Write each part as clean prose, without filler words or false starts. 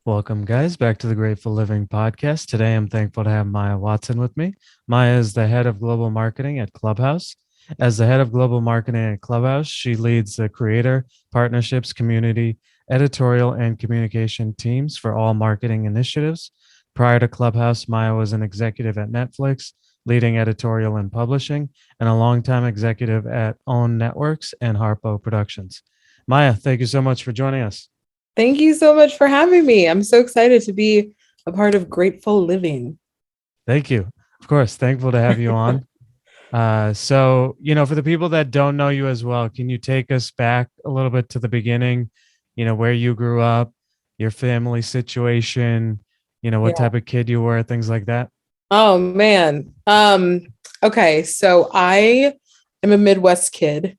Welcome, guys, back to the Grateful Living podcast. Today, I'm thankful to have Maya Watson with me. Maya is the head of global marketing at Clubhouse. As the head of global marketing at Clubhouse, she leads the creator, partnerships, community, editorial, and communication teams for all marketing initiatives. Prior to Clubhouse, Maya was an executive at Netflix, leading editorial and publishing, and a longtime executive at Own Networks and Harpo Productions. Maya, thank you so much for joining us. Thank you so much for having me. I'm so excited to be a part of Grateful Living. Thank you. Of course, thankful to have you on. For the people that don't know you as well, can you take us back a little bit to the beginning, where you grew up, your family situation, what Yeah. type of kid you were, things like that? Oh man. Okay, so I am a Midwest kid.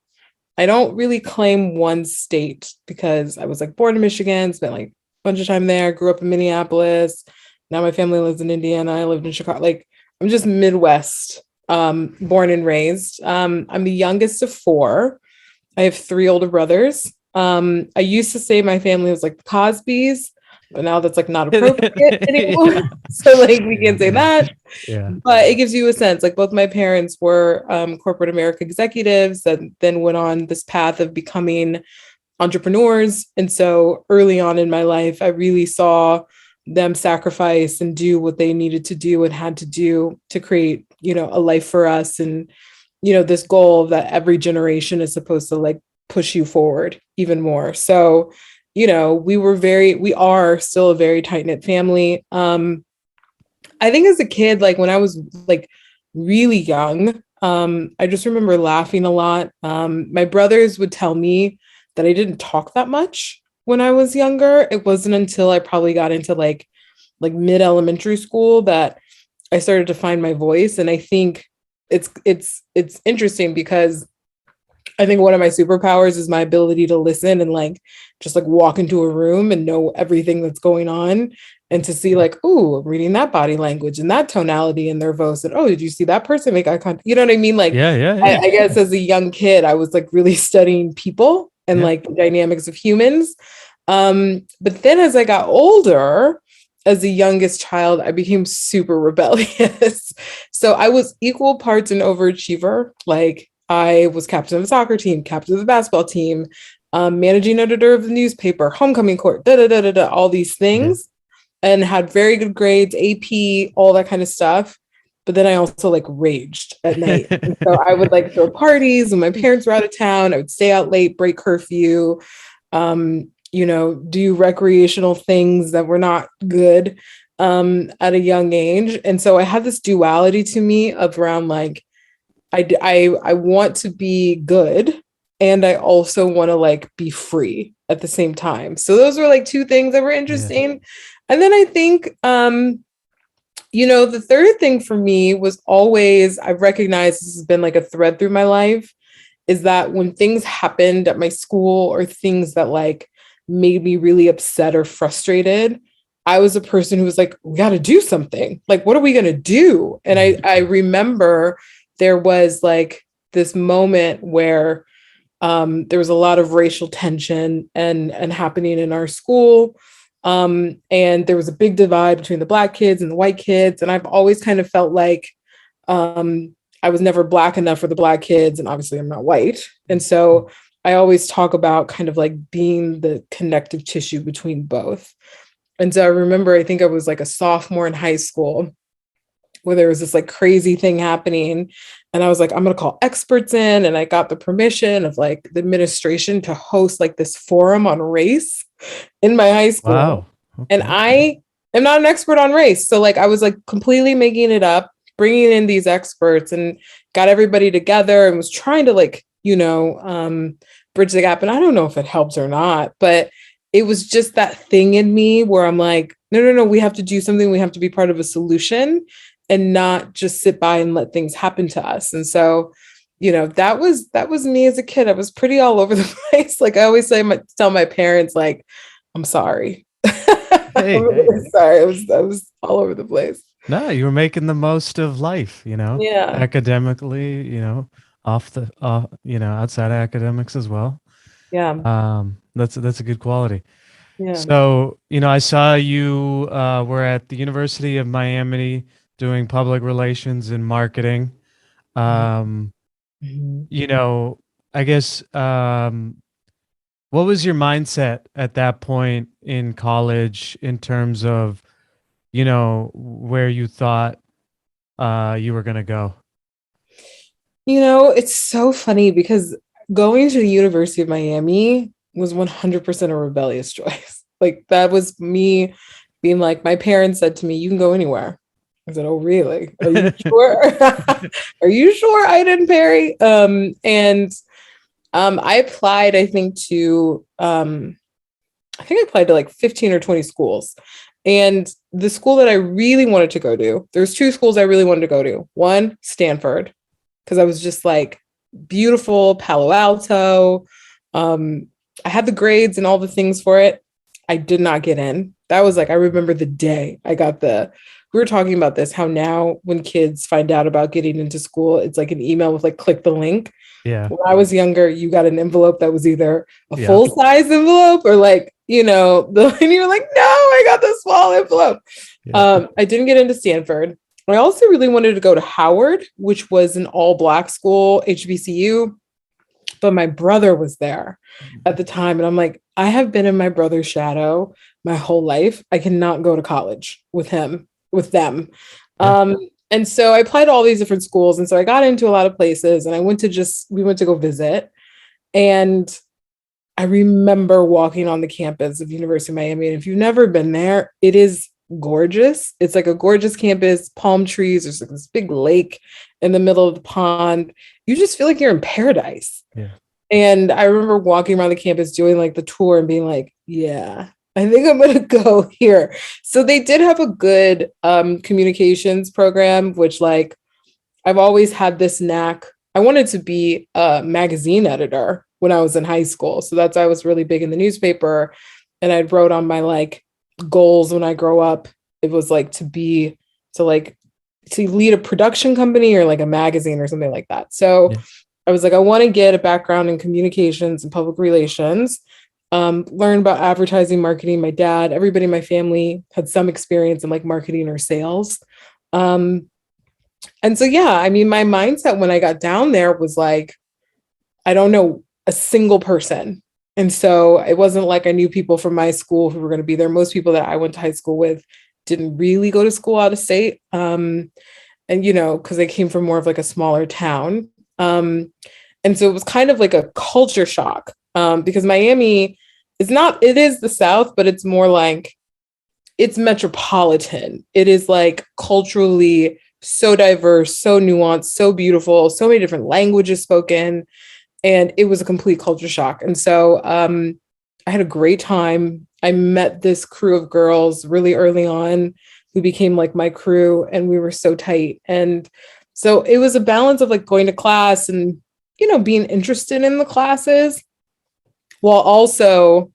I don't really claim one state because I was like born in Michigan, spent like a bunch of time there, grew up in Minneapolis. Now my family lives in Indiana. I lived in Chicago. Like I'm just Midwest, born and raised. I'm the youngest of four. I have three older brothers. I used to say my family was like the Cosbys, but now that's like not appropriate anymore. Yeah. So like we can't say that. Yeah. But it gives you a sense. Like both my parents were corporate America executives that then went on this path of becoming entrepreneurs. And so early on in my life, I really saw them sacrifice and do what they needed to do and had to do to create, a life for us. And, this goal that every generation is supposed to like push you forward even more. So, we are still a very tight knit family. I think as a kid, like when I was like really young, I just remember laughing a lot. My brothers would tell me that I didn't talk that much when I was younger. It wasn't until I probably got into like mid elementary school that I started to find my voice. And I think it's interesting because I think one of my superpowers is my ability to listen and like just like walk into a room and know everything that's going on and to see like, oh, I'm reading that body language and that tonality in their voice. And oh, did you see that person make eye contact? You know what I mean? Like, Yeah, yeah, I yeah. guess as a young kid, I was like really studying people and Yeah. like the dynamics of humans. But then as I got older, as the youngest child, I became super rebellious. So I was equal parts an overachiever. Like I was captain of the soccer team, captain of the basketball team, managing editor of the newspaper, homecoming court, all these Yeah. things, and had very good grades, AP, all that kind of stuff. But then I also like raged at night. And so I would like throw parties when my parents were out of town. I would stay out late, break curfew, do recreational things that were not good at a young age. And so I had this duality to me of around like, I want to be good and I also want to like be free at the same time. So those were like two things that were Yeah. interesting. And then I think the third thing for me was always I've recognized this has been like a thread through my life is that when things happened at my school or things that like made me really upset or frustrated, I was a person who was like, we got to do something. Like, what are we going to do? And I remember there was like this moment where there was a lot of racial tension and happening in our school. And there was a big divide between the Black kids and the white kids. And I've always kind of felt like I was never Black enough for the Black kids. And obviously, I'm not white. And so I always talk about kind of like being the connective tissue between both. And so I remember, I think I was like a sophomore in high school where there was this like crazy thing happening. And I was like, I'm going to call experts in. And I got the permission of like the administration to host like this forum on race in my high school. Wow. And Okay. I am not an expert on race. So like I was like completely making it up, bringing in these experts and got everybody together and was trying to like, bridge the gap. And I don't know if it helps or not, but it was just that thing in me where I'm like, no, we have to do something. We have to be part of a solution and not just sit by and let things happen to us. And so, that was me as a kid. I was pretty all over the place. Like I always tell my parents, like, I'm sorry. I'm Hey, hey. really sorry. I was all over the place. No, you were making the most of life, Yeah. academically, outside of academics as well. Yeah. That's a good quality. Yeah. So, I saw you were at the University of Miami doing public relations and marketing. Um, Mhm. you know, I guess what was your mindset at that point in college in terms of, where you thought you were going to go? It's so funny because going to the University of Miami was 100% a rebellious choice. Like that was me being like, my parents said to me, you can go anywhere. I said, oh, really? Are you sure? Are you sure I didn't Perry? And I applied, I think I applied to like 15 or 20 schools. And the school that I really wanted to go to, there's two schools I really wanted to go to. One, Stanford, because I was just like beautiful Palo Alto. Um, I had the grades and all the things for it. I did not get in. That was like, I remember the day I got we were talking about this, how now when kids find out about getting into school, it's like an email with like, click the link. Yeah. When I was younger, you got an envelope that was either a Yeah. full size envelope or like, and you're like, no, I got the small envelope. Yeah. I didn't get into Stanford. I also really wanted to go to Howard, which was an all Black school, HBCU, but my brother was there at the time. And I'm like, I have been in my brother's shadow my whole life. I cannot go to college with them. Yeah. And so I applied to all these different schools. And so I got into a lot of places and we went to go visit. And I remember walking on the campus of University of Miami. And if you've never been there, it is gorgeous. It's like a gorgeous campus, palm trees. There's like this big lake in the middle of the pond. You just feel like you're in paradise. Yeah. And I remember walking around the campus doing like the tour and being like, yeah, I think I'm going to go here. So they did have a good communications program, which like I've always had this knack. I wanted to be a magazine editor when I was in high school. So that's why I was really big in the newspaper. And I wrote on my like goals when I grow up. It was like to lead a production company or like a magazine or something like that. So Yeah. I was like, I want to get a background in communications and public relations, learn about advertising, marketing. My dad, everybody in my family had some experience in like marketing or sales. And so, yeah, I mean, my mindset when I got down there was like, I don't know a single person. And so it wasn't like I knew people from my school who were going to be there. Most people that I went to high school with didn't really go to school out of state. And, because they came from more of like a smaller town. And so it was kind of like a culture shock because Miami it is the South, but it's more like it's metropolitan. It is like culturally so diverse, so nuanced, so beautiful, so many different languages spoken. And it was a complete culture shock. And so I had a great time. I met this crew of girls really early on who became like my crew, and we were so tight. And so it was a balance of like going to class and, being interested in the classes while also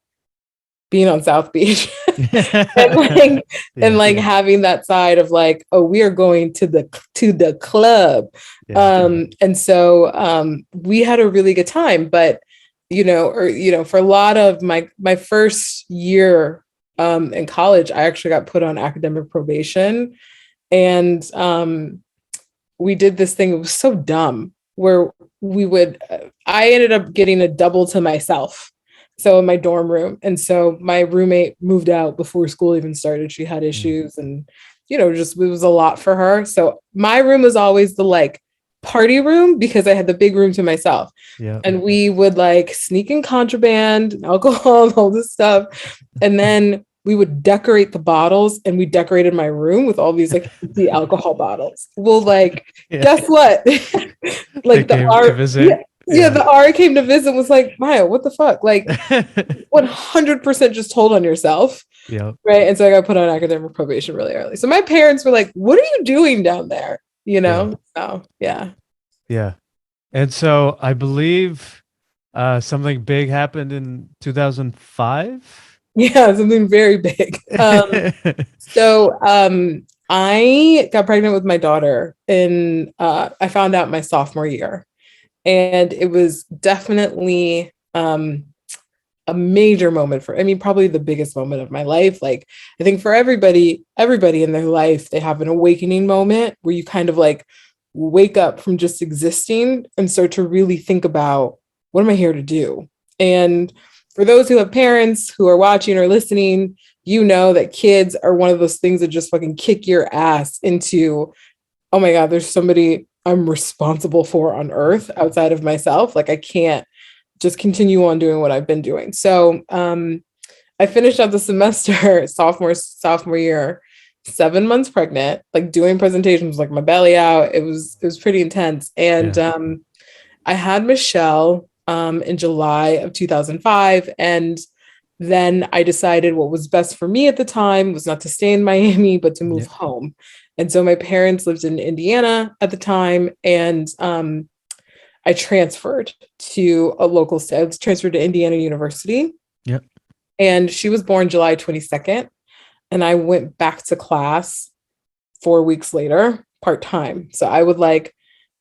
being on South Beach and like and Yeah. like having that side of like, oh, we are going to the club. Yeah. And so we had a really good time. But for a lot of my first year in college, I actually got put on academic probation. And we did this thing, it was so dumb, where I ended up getting a double to myself. So in my dorm room. And so my roommate moved out before school even started. She had issues and, just it was a lot for her. So my room was always the like party room because I had the big room to myself. Yeah. And we would like sneak in contraband, alcohol, and all this stuff. And then we would decorate the bottles, and we decorated my room with all these like empty alcohol bottles. Well, like, Yeah. guess what? They Like the came to art, visit. yeah, the RA came to visit, was like, Maya, what the fuck? Like 100% just told on yourself. Yep. Right. And so I got put on academic probation really early. So my parents were like, what are you doing down there? Yeah. So yeah. Yeah. And so I believe something big happened in 2005. Yeah, something very big. So I got pregnant with my daughter I found out my sophomore year. And it was definitely a major moment for, I mean, probably the biggest moment of my life. Like, I think for everybody in their life, they have an awakening moment where you kind of like wake up from just existing and start to really think about, what am I here to do? And for those who have parents who are watching or listening, you know that kids are one of those things that just fucking kick your ass into, oh my God, there's somebody I'm responsible for on earth outside of myself. Like, I can't just continue on doing what I've been doing. So I finished out the semester sophomore year, 7 months pregnant, like doing presentations, like my belly out. It was pretty intense. And Yeah. I had Michelle in July of 2005. And then I decided what was best for me at the time was not to stay in Miami, but to move Yeah. home. And so my parents lived in Indiana at the time. And I transferred to a local state. I was transferred to Indiana University. Yep. And she was born July 22nd. And I went back to class 4 weeks later, part-time. So I would like,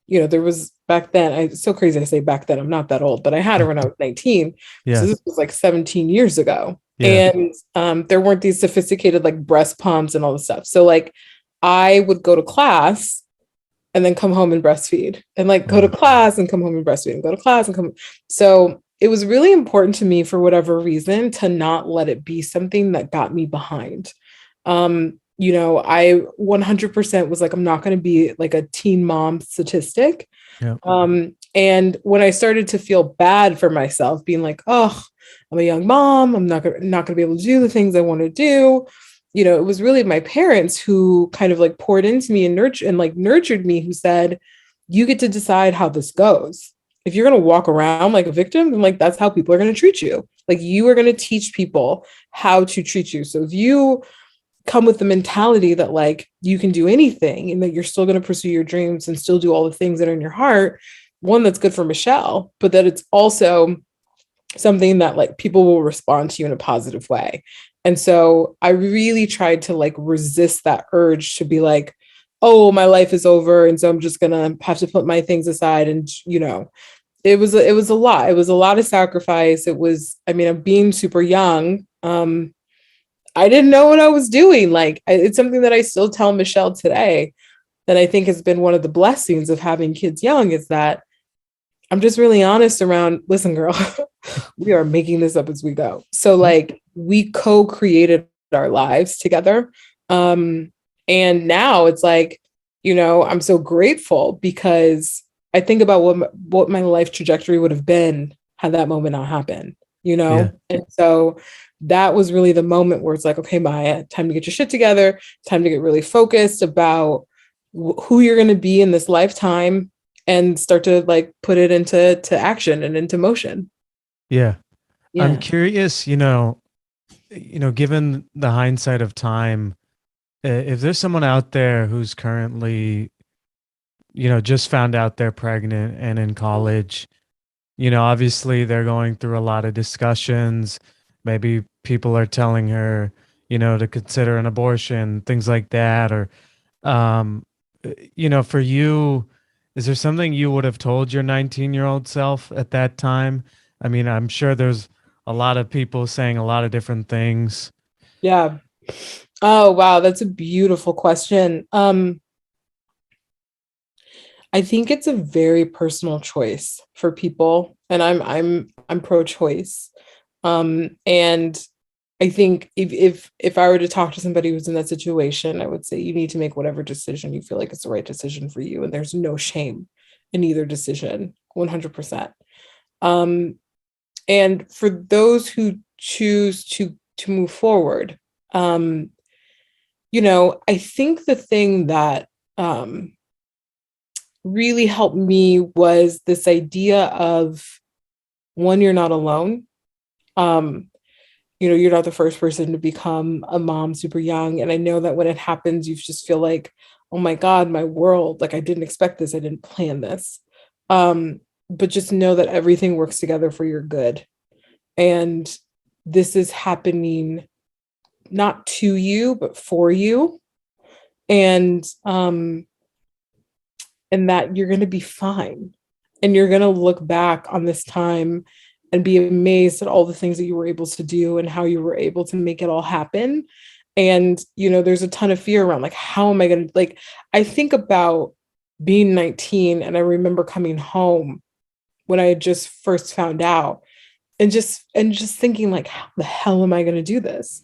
there was back then, it's so crazy to say back then, I'm not that old, but I had her when I was 19. So Yeah. this was like 17 years ago. Yeah. And there weren't these sophisticated like breast pumps and all this stuff. So like I would go to class and then come home and breastfeed, and like go to class and come home and breastfeed, and go to class and come. So it was really important to me, for whatever reason, to not let it be something that got me behind. I 100% was like, I'm not going to be like a teen mom statistic. Yeah. And when I started to feel bad for myself, being like, oh, I'm a young mom, I'm not gonna be able to do the things I want to do. It was really my parents who kind of like poured into me and nurtured me, who said, you get to decide how this goes. If you're going to walk around like a victim, then like that's how people are going to treat you. Like, you are going to teach people how to treat you. So if you come with the mentality that like you can do anything and that you're still going to pursue your dreams and still do all the things that are in your heart, one, that's good for Michelle, but that it's also something that like people will respond to you in a positive way. And so I really tried to like resist that urge to be like, oh, my life is over, and so I'm just gonna have to put my things aside. And it was a lot. It was a lot of sacrifice. It was, I mean, I'm being super young. I didn't know what I was doing. Like, it's something that I still tell Michelle today, that I think has been one of the blessings of having kids young, is that I'm just really honest around, listen, girl, we are making this up as we go. So like we co-created our lives together. And now it's like, I'm so grateful, because I think about what my life trajectory would have been had that moment not happened, Yeah. And so that was really the moment where it's like, okay, Maya, time to get your shit together, time to get really focused about who you're going to be in this lifetime, and start to like put it into action and into motion. Yeah. I'm Yeah. curious, given the hindsight of time, if there's someone out there who's currently, just found out they're pregnant and in college, obviously they're going through a lot of discussions. Maybe people are telling her, to consider an abortion, things like that. Or, um, for you, is there something you would have told your 19-year-old self at that time? I mean, I'm sure there's a lot of people saying a lot of different things. Yeah. Oh, wow. That's a beautiful question. I think it's a very personal choice for people, and I'm pro-choice. And I think if I were to talk to somebody who's in that situation, I would say you need to make whatever decision you feel like is the right decision for you, and there's no shame in either decision, 100%. Um, and for those who choose to move forward, um, I think the thing that really helped me was this idea of, one, you're not alone. Um, you're not the first person to become a mom super young. And I know that when it happens, you just feel like, oh my God, my world, like I didn't expect this, I didn't plan this. But just know that everything works together for your good. And this is happening not to you, but for you. And that you're going to be fine. And you're going to look back on this time and be amazed at all the things that you were able to do and how you were able to make it all happen. And, there's a ton of fear around, like, how am I going to, like, I think about being 19 and I remember coming home when I had just first found out and just thinking, like, how the hell am I going to do this?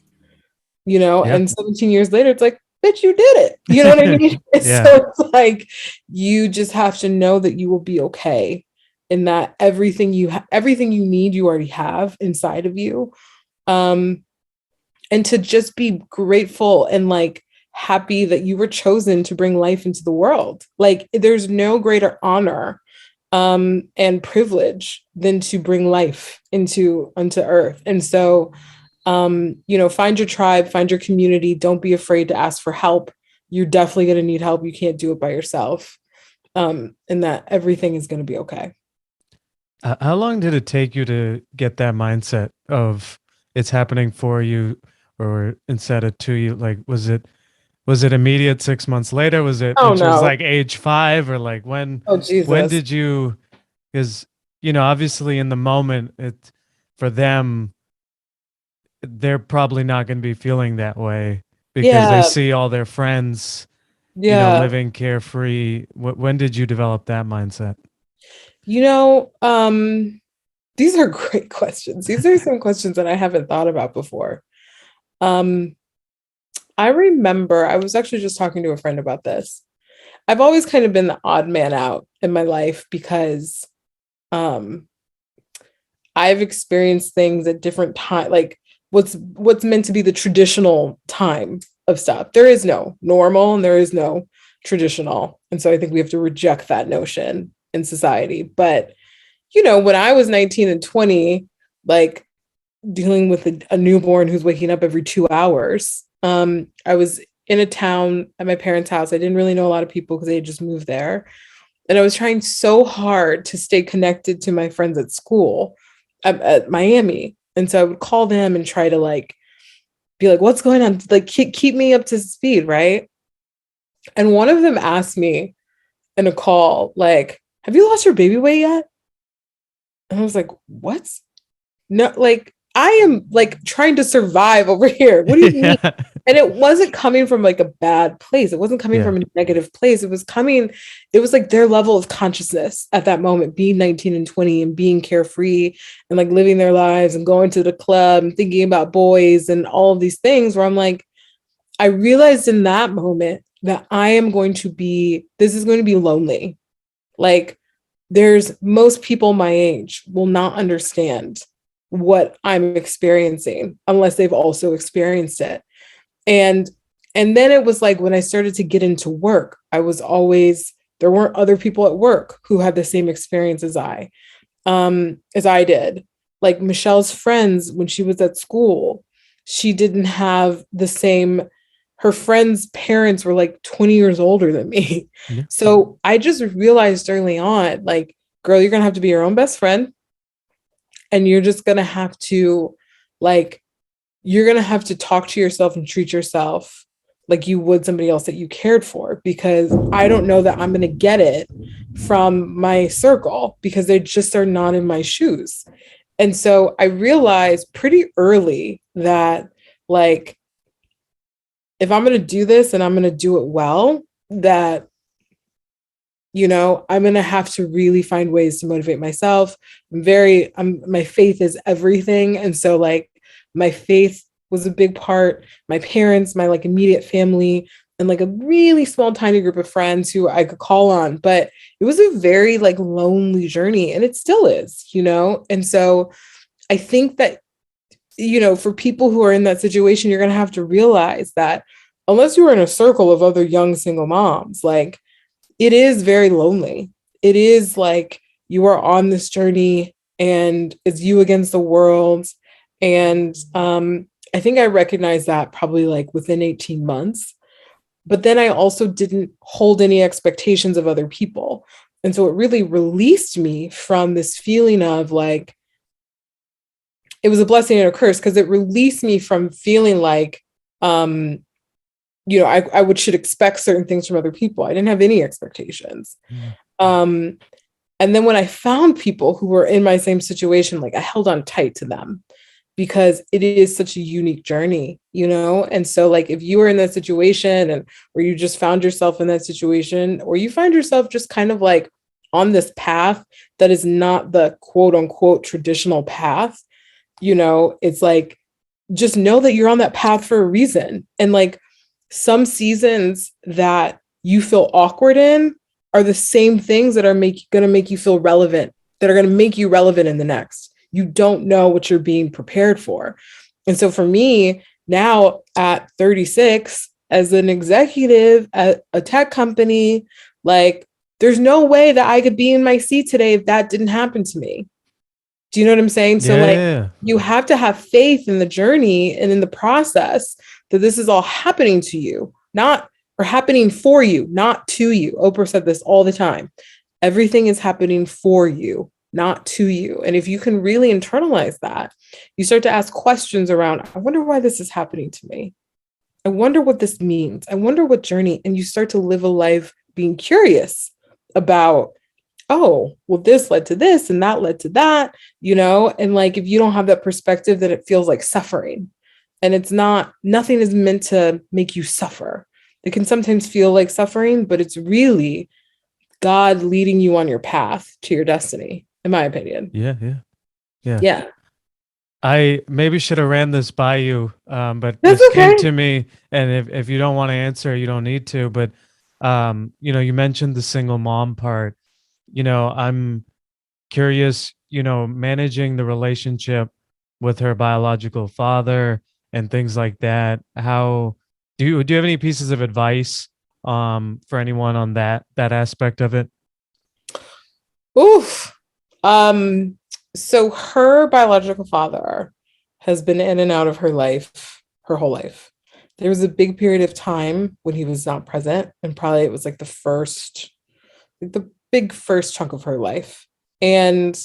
Yeah. And 17 years later, it's like, bitch, you did it. You know what I mean? Yeah. So it's like, you just have to know that you will be okay, and that everything everything you need, you already have inside of you. And to just be grateful and like happy that you were chosen to bring life into the world. Like, there's no greater honor and privilege than to bring life onto earth. And so, find your tribe, find your community. Don't be afraid to ask for help. You're definitely going to need help. You can't do it by yourself. And that everything is going to be okay. How long did it take you to get that mindset of it's happening for you, or instead of to you? Like, was it immediate 6 months later? Was it Oh when she was no. like age 5, or like Oh when Jesus. did you, because, obviously in the moment for them, they're probably not going to be feeling that way because they Yeah. see all their friends, Yeah. living carefree. When did you develop that mindset? You know, these are great questions. These are some questions that I haven't thought about before. Um, I remember I was actually just talking to a friend about this. I've always kind of been the odd man out in my life because um, I've experienced things at different times, like what's meant to be the traditional time of stuff. There is no normal and there is no traditional. And so I think we have to reject that notion in society. But, when I was 19 and 20, like dealing with a newborn who's waking up every 2 hours, I was in a town at my parents' house. I didn't really know a lot of people because they had just moved there. And I was trying so hard to stay connected to my friends at school at Miami. And so I would call them and try to like be like, what's going on? Like, keep me up to speed. Right. And one of them asked me in a call, like, have you lost your baby weight yet? And I was like, what? No, like, I am like trying to survive over here. What do you mean? Yeah. And it wasn't coming from like a bad place. It wasn't coming Yeah. from a negative place. It was like their level of consciousness at that moment, being 19 and 20 and being carefree and like living their lives and going to the club and thinking about boys and all of these things, where I'm like, I realized in that moment that this is going to be lonely. Like, most people my age will not understand what I'm experiencing unless they've also experienced it. And then it was like when I started to get into work, there weren't other people at work who had the same experience as I did. Like Michelle's friends, when she was at school, she didn't have the same, her friends' parents were like 20 years older than me. Yeah. So I just realized early on, like, girl, you're gonna have to be your own best friend. And you're just gonna have to like you're going to have to talk to yourself and treat yourself like you would somebody else that you cared for, because I don't know that I'm going to get it from my circle because they just are not in my shoes. And so I realized pretty early that, like, if I'm going to do this and I'm going to do it well, that, I'm going to have to really find ways to motivate myself. My faith is everything. And so, like, my faith was a big part. My parents, my like immediate family, and like a really small, tiny group of friends who I could call on. But it was a very like lonely journey, and it still is, And so I think that, for people who are in that situation, you're going to have to realize that unless you are in a circle of other young single moms, like, it is very lonely. It is like you are on this journey and it's you against the world. And I think I recognized that probably like within 18 months. But then I also didn't hold any expectations of other people. And so it really released me from this feeling of like, it was a blessing and a curse, because it released me from feeling like, I should expect certain things from other people. I didn't have any expectations. Mm. Um, And then when I found people who were in my same situation, like I held on tight to them because it is such a unique journey, you know? And so like if you were in that situation and or you just found yourself in that situation, or you find yourself just kind of like on this path that is not the quote unquote traditional path, you know, it's like just know that you're on that path for a reason. And like some seasons that you feel awkward in are the same things that are going to make you feel relevant, that are going to make you relevant in the next. You don't know what you're being prepared for. And so for me, now at 36, as an executive at a tech company, like there's no way that I could be in my seat today if that didn't happen to me. Do you know what I'm saying? So like Yeah. you have to have faith in the journey and in the process that this is all happening to you, not or happening for you, not to you. Oprah said this all the time. Everything is happening for you, not to you. And if you can really internalize that, you start to ask questions around, I wonder why this is happening to me. I wonder what this means. I wonder what journey. And you start to live a life being curious about, oh, well, this led to this and that led to that, you know? And like, if you don't have that perspective, then it feels like suffering. And it's not, nothing is meant to make you suffer. It can sometimes feel like suffering, but it's really God leading you on your path to your destiny, in my opinion. Yeah. Yeah. Yeah. Yeah. I maybe should have ran this by you, but That's this came okay. to me, and if you don't want to answer, you don't need to. But you know, you mentioned the single mom part. You know, I'm curious, you know, managing the relationship with her biological father and things like that. How do you have any pieces of advice for anyone on that aspect of it? Oof. Um, so her biological father has been in and out of her life her whole life. There was a big period of time when he was not present, and probably it was like the big first chunk of her life. And,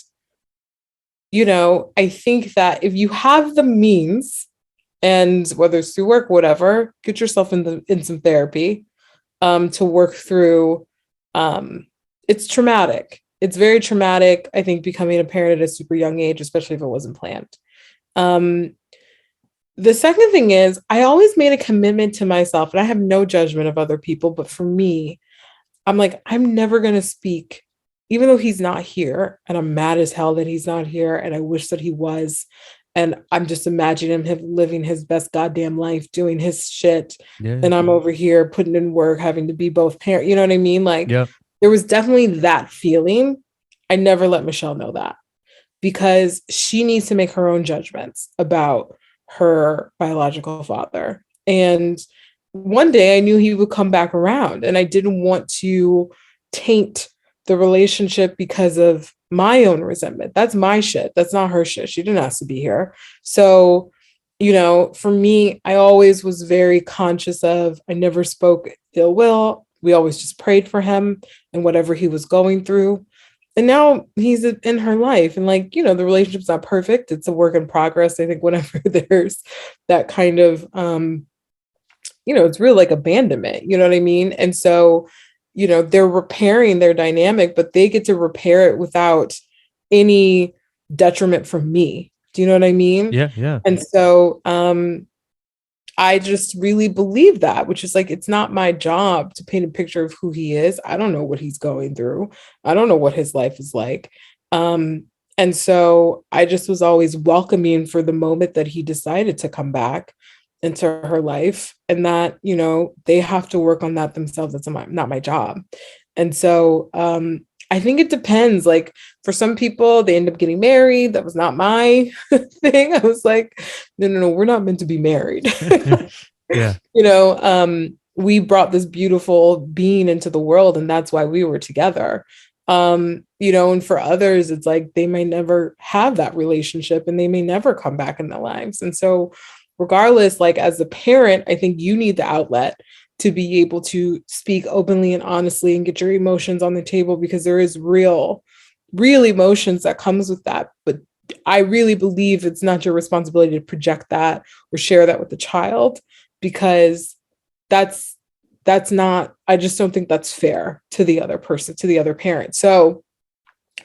you know, I think that if you have the means, and whether it's through work, whatever, get yourself in some therapy to work through. Um, it's traumatic. It's very traumatic. I think becoming a parent at a super young age, especially if it wasn't planned. Um, the second thing is, I always made a commitment to myself, and I have no judgment of other people, but for me, I'm like, I'm never going to speak, even though he's not here. And I'm mad as hell that he's not here. And I wish that he was. And I'm just imagining him living his best goddamn life, doing his shit. Yeah. And I'm over here putting in work, having to be both parent. You know what I mean? Like Yep. there was definitely that feeling. I never let Michelle know that because she needs to make her own judgments about her biological father. And one day I knew he would come back around, and I didn't want to taint the relationship because of my own resentment. That's my shit. That's not her shit. She didn't ask to be here. So, you know, for me, I always was very conscious of, I never spoke ill will. We always just prayed for him and whatever he was going through. And now he's in her life, and like, you know, the relationship's not perfect. It's a work in progress. I think whenever there's that kind of you know, it's real like abandonment, you know what I mean? And so, you know, they're repairing their dynamic, but they get to repair it without any detriment from me. Do you know what I mean? Yeah. Yeah. And so I just really believe that, which is like, it's not my job to paint a picture of who he is. I don't know what he's going through. I don't know what his life is like. And so I just was always welcoming for the moment that he decided to come back into her life, and that, you know, they have to work on that themselves. That's not my job. And so I think it depends. Like for some people, they end up getting married. That was not my thing. I was like, no, we're not meant to be married. Yeah. You know, we brought this beautiful being into the world, and that's why we were together. You know, and for others, it's like they may never have that relationship and they may never come back in their lives. And so regardless, like as a parent, I think you need the outlet to be able to speak openly and honestly and get your emotions on the table, because there is real emotions that comes with that. But I really believe it's not your responsibility to project that or share that with the child, because that's not, I just don't think that's fair to the other person, to the other parent. So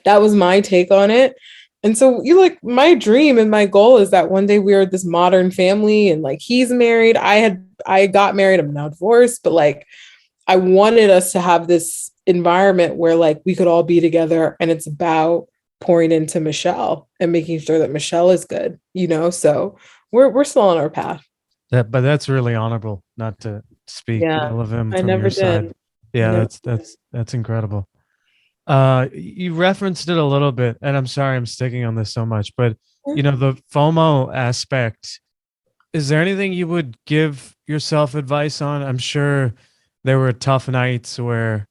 That was my take on it. And so you like my dream and my goal is that one day we are this modern family and like he's married. I got married, I'm now divorced, but like I wanted us to have this environment where like we could all be together and it's about pouring into Michelle and making sure that Michelle is good, you know? So we're still on our path. But that's really honorable, not to speak Yeah. ill of him I from never your side. did. I Yeah, never that's incredible. You referenced it a little bit, and I'm sorry I'm sticking on this so much, but did. you know, the FOMO aspect, is there anything you would give yourself advice on? I'm sure there were tough nights where,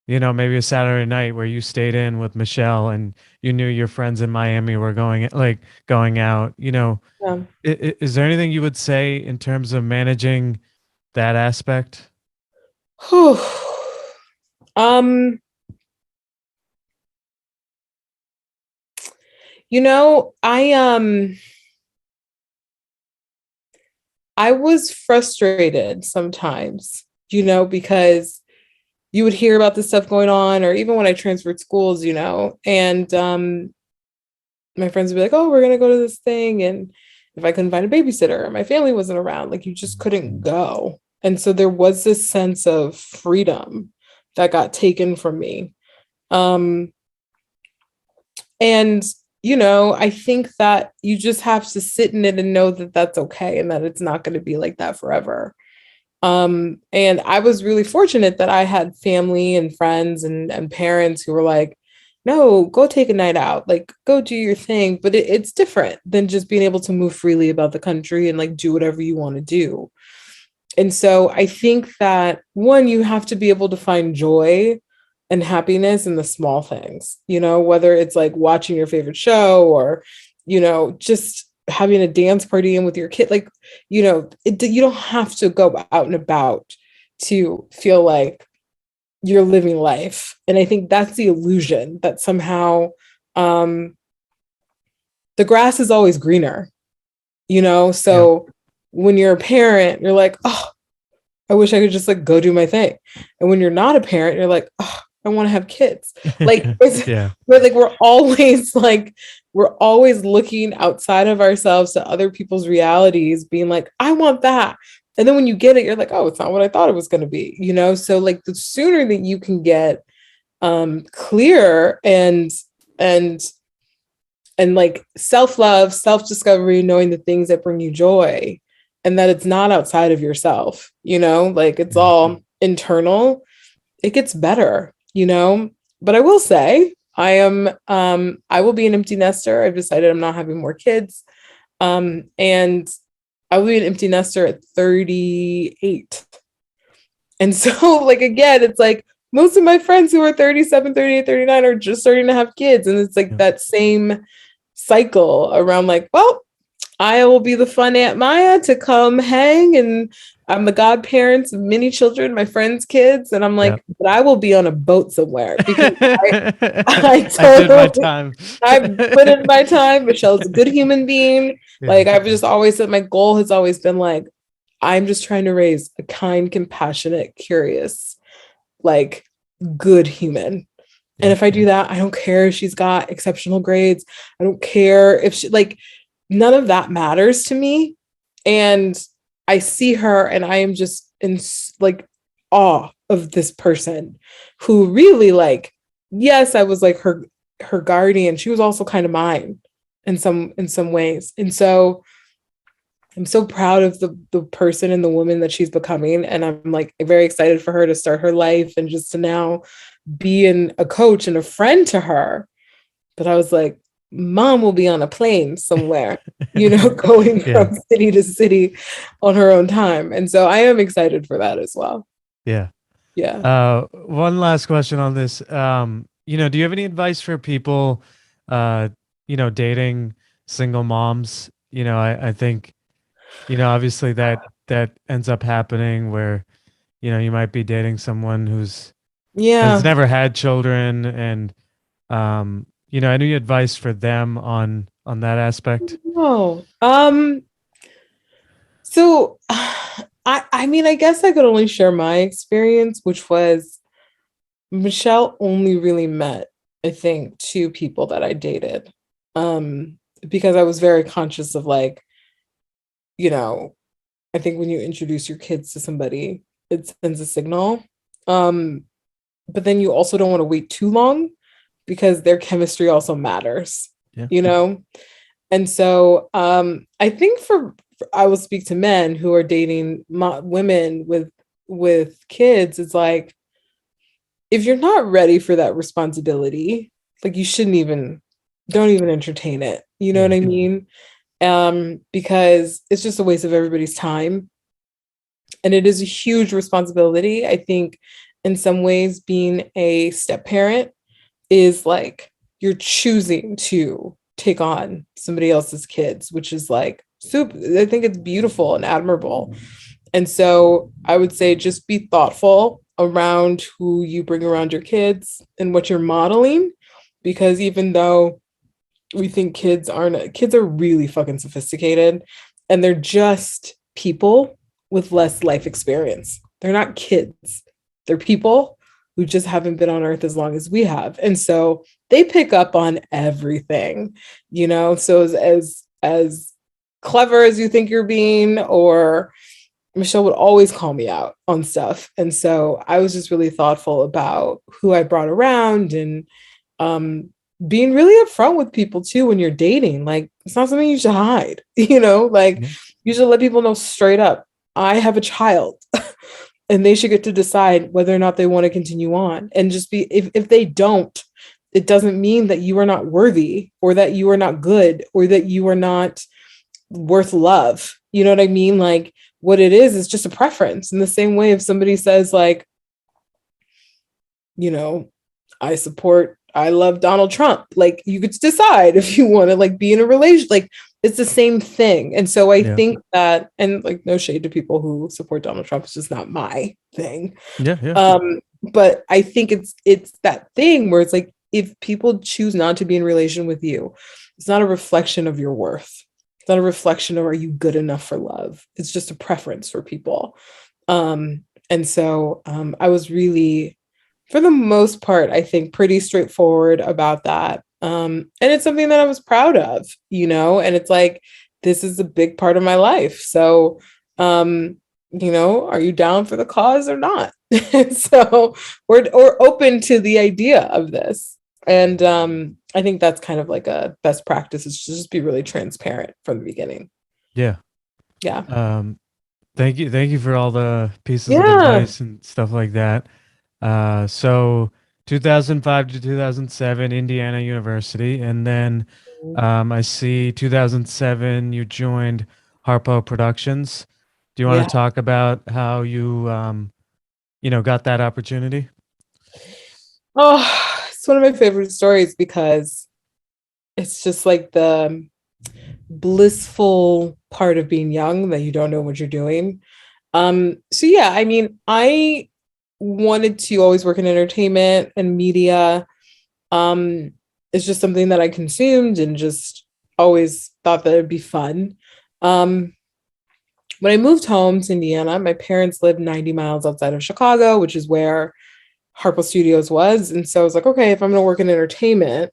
you know, maybe a Saturday night where you stayed in with Michelle and you knew your friends in Miami were going out, you know, Yeah. is there anything you would say in terms of managing that aspect? Whew. Um, you know, I was frustrated sometimes, you know, because you would hear about this stuff going on, or even when I transferred schools, you know, and my friends would be like, "Oh, we're gonna go to this thing," and if I couldn't find a babysitter, my family wasn't around, like you just couldn't go, and so there was this sense of freedom that got taken from me, um, and you know, I think that you just have to sit in it and know that that's okay, and that it's not going to be like that forever. And I was really fortunate that I had family and friends and parents who were like, no, go take a night out, like go do your thing. But it's different than just being able to move freely about the country and like do whatever you want to do. And so I think that one, you have to be able to find joy and happiness in the small things, you know, whether it's like watching your favorite show or, you know, just having a dance party in with your kid. Like, you know, you don't have to go out and about to feel like you're living life. And I think that's the illusion that somehow um, the grass is always greener, you know? Yep. So when you're a parent, you're like, oh, I wish I could just like go do my thing. And when you're not a parent, you're like, oh, I want to have kids. Like it's Yeah. but like we're always looking outside of ourselves to other people's realities, being like, I want that. And then when you get it, you're like, oh, it's not what I thought it was going to be, you know? So like the sooner that you can get clear and and like self-love, self-discovery, knowing the things that bring you joy and that it's not outside of yourself, you know, like it's Yeah. all internal, it gets better, you know. But I will say I will be an empty nester. I've decided I'm not having more kids. And I will be an empty nester at 38. And so like again, it's like most of my friends who are 37, 38, 39 are just starting to have kids. And it's like Yeah. that same cycle around like, well, I will be the fun Aunt Maya to come hang, and I'm the godparents of many children, my friends' kids, and I'm Yeah. like, but I will be on a boat somewhere because I I did my totally time. I've put in my time. Michelle's a good human being. Yeah. Like I've just always said, my goal has always been like, I'm just trying to raise a kind, compassionate, curious, like good human. And Yeah. if I do that, I don't care if she's got exceptional grades. I don't care if she like none of that matters to me. And I see her and I am just in like awe of this person who really like, yes, I was like her guardian. She was also kind of mine in some ways. And so I'm so proud of the person and the woman that she's becoming. And I'm like very excited for her to start her life and just to now be a coach and a friend to her. But I was like, mom will be on a plane somewhere, you know, going Yeah. from city to city on her own time. And so I am excited for that as well. Yeah. Yeah. One last question on this. You know, do you have any advice for people, uh, you know, dating single moms? You know, I think, you know, obviously that ends up happening where, you know, you might be dating someone who's has Yeah. never had children and you know, any advice for them on that aspect? Oh. So I mean, I guess I could only share my experience, which was Michelle only really met I think, to people that I dated. Because I was very conscious of like, you know, I think when you introduce your kids to somebody, it sends a signal. Um, but then you also don't want to wait too long because their chemistry also matters, Yeah. you know? And so I think I will speak to men who are dating women with kids. It's like, if you're not ready for that responsibility, like you shouldn't even, don't even entertain it. You know what Yeah. I mean? Because it's just a waste of everybody's time. And it is a huge responsibility. I think in some ways being a step parent is like you're choosing to take on somebody else's kids, which is like super. I think it's beautiful and admirable. And so I would say just be thoughtful around who you bring around your kids and what you're modeling, because even though we think kids are really fucking sophisticated, and they're just people with less life experience. They're not kids. They're people who just haven't been on earth as long as we have. And so they pick up on everything, you know. So as clever as you think you're being, or Michelle would always call me out on stuff. And so I was just really thoughtful about who I brought around, and um, being really upfront with people too when you're dating. Like, it's not something you should hide, you know, like Yeah. you should let people know straight up, I have a child and they should get to decide whether or not they want to continue on. And just be, if they don't, it doesn't mean that you are not worthy, or that you are not good, or that you are not worth love. You know what I mean? Like, what it is just a preference. In the same way, if somebody says like, you know, I love Donald Trump, like you could decide if you want to like be in a relation, like it's the same thing. And so I Yeah. think that, and like no shade to people who support Donald Trump, it's just not my thing. Yeah. Yeah. But I think it's that thing where it's like, if people choose not to be in relation with you, it's not a reflection of your worth. It's not a reflection of, are you good enough for love? It's just a preference for people. And so I was really, for the most part, I think pretty straightforward about that. And it's something that I was proud of, you know, and it's like, this is a big part of my life. So, you know, are you down for the cause or not? So we're open to the idea of this. And I think that's kind of like a best practice, is to just be really transparent from the beginning. Yeah. Yeah. Um, thank you for all the pieces of Yeah. advice and stuff like that. So 2005 to 2007, Indiana University, and then I see 2007 you joined Harpo Productions. Do you want Yeah. to talk about how you got that opportunity? Oh, it's one of my favorite stories because it's just like the blissful part of being young, that you don't know what you're doing. So yeah, I mean, I wanted to always work in entertainment and media. Um, it's just something that I consumed and just always thought that it'd be fun. Um, when I moved home to Indiana, my parents lived 90 miles outside of Chicago, which is where Harpo Studios was. And so I was like, okay, if I'm going to work in entertainment,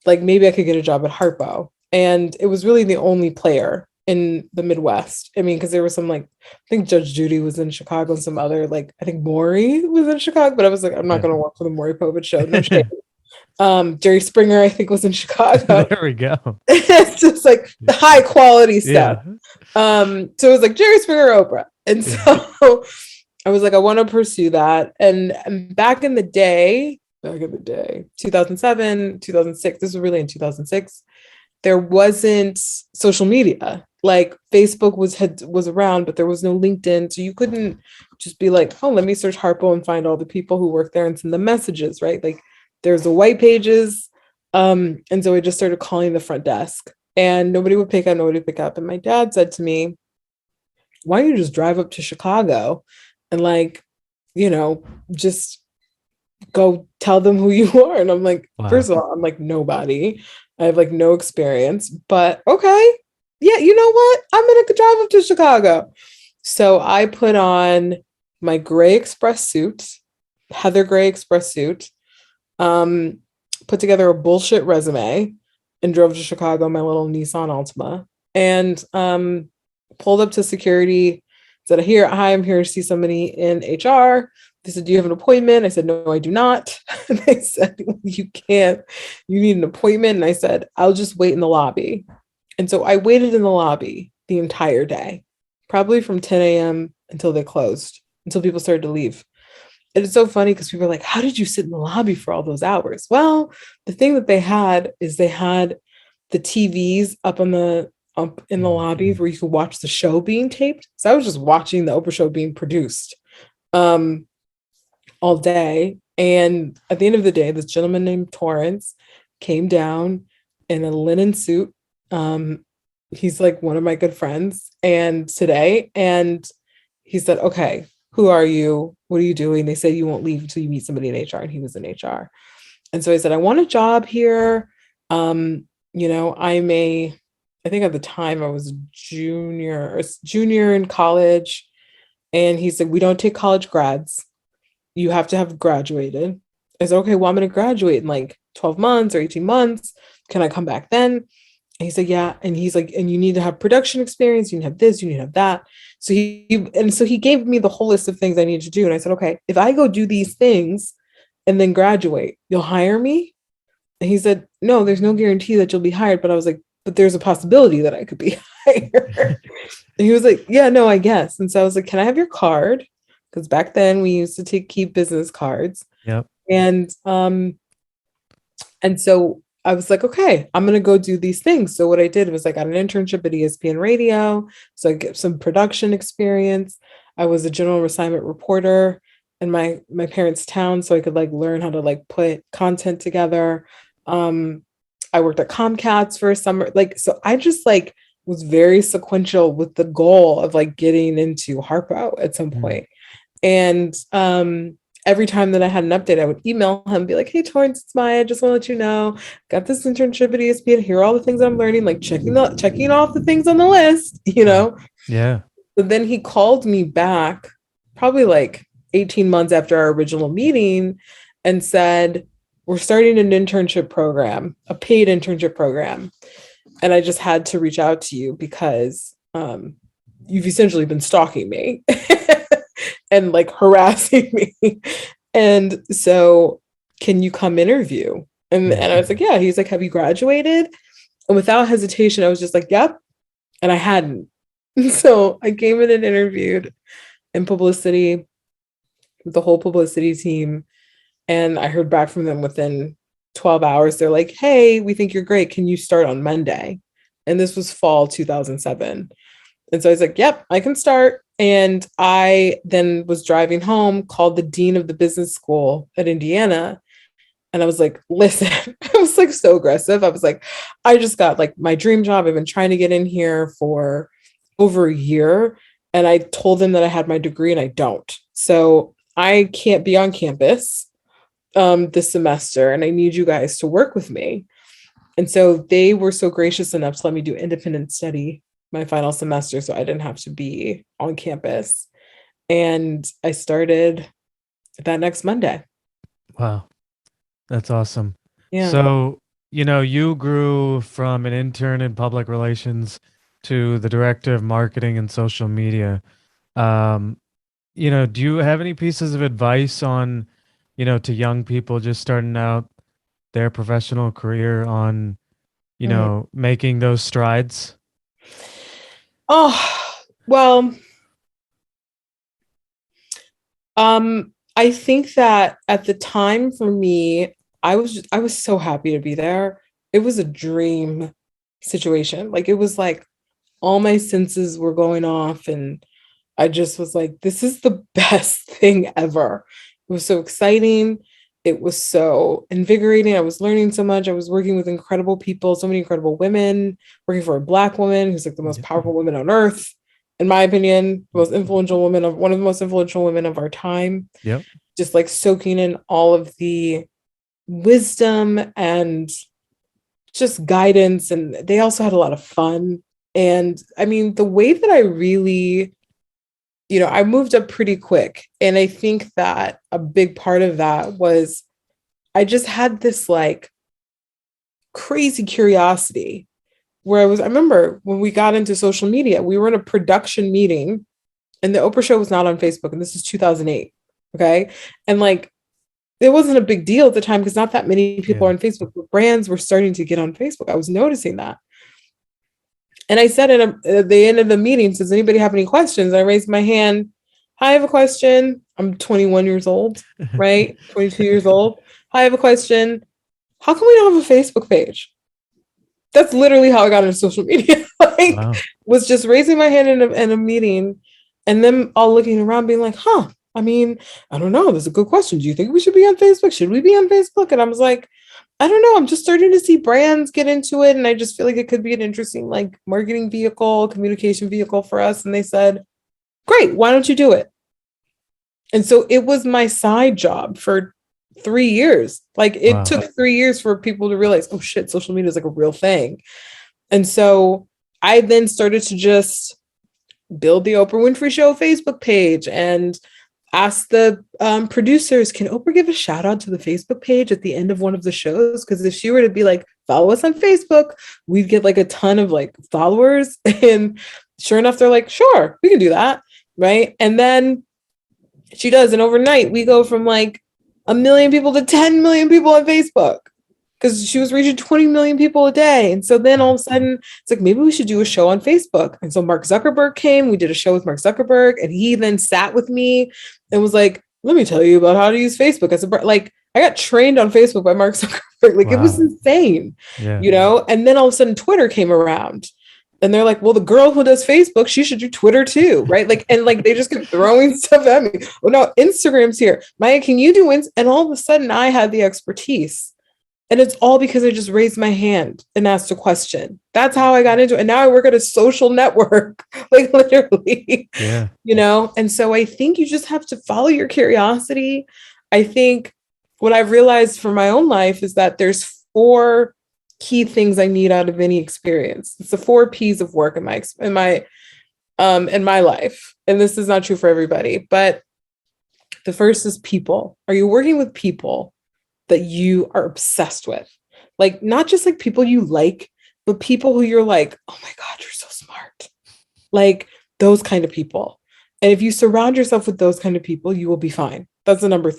like maybe I could get a job at Harpo. And it was really the only player in the Midwest. I mean, because there was some like, I think Judge Judy was in Chicago, and some other, like, I think Maury was in Chicago, but I was like, I'm not Yeah. going to work for the Maury Povich show. No shade. Jerry Springer, I think, was in Chicago. There we go. It's just like the high quality stuff. Yeah. So it was like Jerry Springer, Oprah. And Yeah. so I was like, I want to pursue that. And back in the day, 2007, 2006, this was really in 2006, there wasn't social media. Like Facebook was around, but there was no LinkedIn. So you couldn't just be like, oh, let me search Harpo and find all the people who work there and send them messages, right? Like there's the white pages. And so I just started calling the front desk, and nobody would pick up. And my dad said to me, why don't you just drive up to Chicago and like, you know, just go tell them who you are. And I'm like, Wow. first of all, I'm like nobody. I have like no experience, but okay. Yeah, you know what? I'm gonna drive up to Chicago. So I put on my gray express suit, Heather gray express suit, um, put together a bullshit resume and drove to Chicago, my little Nissan Altima, and pulled up to security, said, hi, I'm here to see somebody in HR. They said, do you have an appointment? I said, no, I do not. And they said, you can't, you need an appointment. And I said, I'll just wait in the lobby. And so I waited in the lobby the entire day, probably from 10 a.m. until they closed, until people started to leave. And it's so funny because people are like, how did you sit in the lobby for all those hours? Well, the thing that they had is they had the TVs up in the lobby where you could watch the show being taped. So I was just watching the Oprah show being produced all day. And at the end of the day, this gentleman named Torrance came down in a linen suit. He's like one of my good friends and he said, okay, who are you? What are you doing? They said you won't leave until you meet somebody in HR. And he was in HR. And so I said, I want a job here. I'm I think at the time I was junior in college. And he said, we don't take college grads. You have to have graduated. I said, okay, well, I'm going to graduate in like 12 months or 18 months. Can I come back then? And he said, yeah. And he's like, and you need to have production experience. You need to have this, you need to have that. So he gave me the whole list of things I needed to do. And I said, okay, if I go do these things and then graduate, you'll hire me? And he said, no, there's no guarantee that you'll be hired. But I was like, but there's a possibility that I could be hired. And he was like, yeah, no, I guess. And so I was like, can I have your card? Because back then we used to keep business cards. Yep. And so I was like, okay, I'm going to go do these things. So what I did was I got an internship at ESPN Radio. So I get some production experience. I was a general assignment reporter in my parents' town. So I could like learn how to like put content together. I worked at Comcast for a summer. Like, so I just like was very sequential with the goal of like getting into Harpo at some point. And every time that I had an update, I would email him and be like, hey, Torrance, it's Maya. Just want to let you know, got this internship at ESPN. Here are all the things I'm learning, like checking off the things on the list, you know? Yeah. But then he called me back probably like 18 months after our original meeting and said, we're starting an internship program, a paid internship program. And I just had to reach out to you because you've essentially been stalking me and like harassing me. And so can you come interview? And I was like, yeah. He's like, have you graduated? And without hesitation, I was just like, yep. And I hadn't. So I came in and interviewed in publicity with the whole publicity team. And I heard back from them within 12 hours. They're like, hey, we think you're great. Can you start on Monday? And this was fall 2007. And so I was like, yep, I can start. And I then was driving home, called the dean of the business school at Indiana. And I was like, listen, I was like so aggressive. I was like, I just got like my dream job. I've been trying to get in here for over a year. And I told them that I had my degree and I don't. So I can't be on campus this semester. And I need you guys to work with me. And so they were so gracious enough to let me do independent study my final semester. So I didn't have to be on campus. And I started that next Monday. Wow. That's awesome. Yeah. So, you grew from an intern in public relations to the director of marketing and social media. Do you have any pieces of advice on, to young people just starting out their professional career on, making those strides? Oh, well, I think that at the time for me, I was so happy to be there. It was a dream situation. Like it was like all my senses were going off and I just was like, this is the best thing ever. It was so exciting. It was so invigorating. I was learning so much. I was working with incredible people, so many incredible women, working for a Black woman who's like the most powerful woman on earth, in my opinion, one of the most influential women of our time. Yep. Just like soaking in all of the wisdom and just guidance. And they also had a lot of fun. And I mean, the way that I really, I moved up pretty quick. And I think that a big part of that was I just had this like crazy curiosity where I remember when we got into social media, we were in a production meeting and the Oprah show was not on Facebook. And this is 2008. Okay. And like, it wasn't a big deal at the time because not that many people are on Facebook, but brands were starting to get on Facebook. I was noticing that. And I said at the end of the meeting, does anybody have any questions? I raised my hand. Hi, I have a question. I'm 21 years old, right? 22 years old. Hi, I have a question. How come we don't have a Facebook page? That's literally how I got into social media. Was just raising my hand in a meeting and then all looking around being like, I mean, I don't know. That's a good question. Do you think we should be on Facebook? Should we be on Facebook? And I was like, I don't know. I'm just starting to see brands get into it. And I just feel like it could be an interesting like marketing vehicle, communication vehicle for us. And they said, great, why don't you do it? And so it was my side job for 3 years. Like it took 3 years for people to realize, oh shit, social media is like a real thing. And so I then started to just build the Oprah Winfrey Show Facebook page and ask the producers, can Oprah give a shout out to the Facebook page at the end of one of the shows? Because if she were to be like, follow us on Facebook, we'd get like a ton of like followers. And sure enough, they're like, sure, we can do that. Right. And then she does. And overnight, we go from like 1 million people to 10 million people on Facebook because she was reaching 20 million people a day. And so then all of a sudden, it's like, maybe we should do a show on Facebook. And so Mark Zuckerberg came, we did a show with Mark Zuckerberg, and he then sat with me and was like, let me tell you about how to use Facebook. I got trained on Facebook by Mark Zuckerberg. Like it was insane, you know? And then all of a sudden Twitter came around. And they're like, well, the girl who does Facebook, she should do Twitter too, right? Like, and like, they just kept throwing stuff at me. Oh no, Instagram's here. Maya, can you do And all of a sudden I had the expertise. And it's all because I just raised my hand and asked a question. That's how I got into it. And now I work at a social network, like literally, you know? And so I think you just have to follow your curiosity. I think what I've realized for my own life is that there's 4 key things I need out of any experience. It's the 4 P's of work in my life. And this is not true for everybody, but the first is people. Are you working with people that you are obsessed with? Like not just like people you like, but people who you're like, oh my God, you're so smart. Like those kind of people. And if you surround yourself with those kind of people, you will be fine. That's the number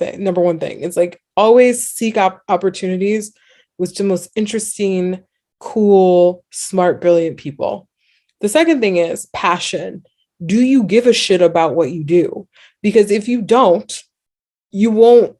one thing. It's like always seek out opportunities with the most interesting, cool, smart, brilliant people. The second thing is passion. Do you give a shit about what you do? Because if you don't, you won't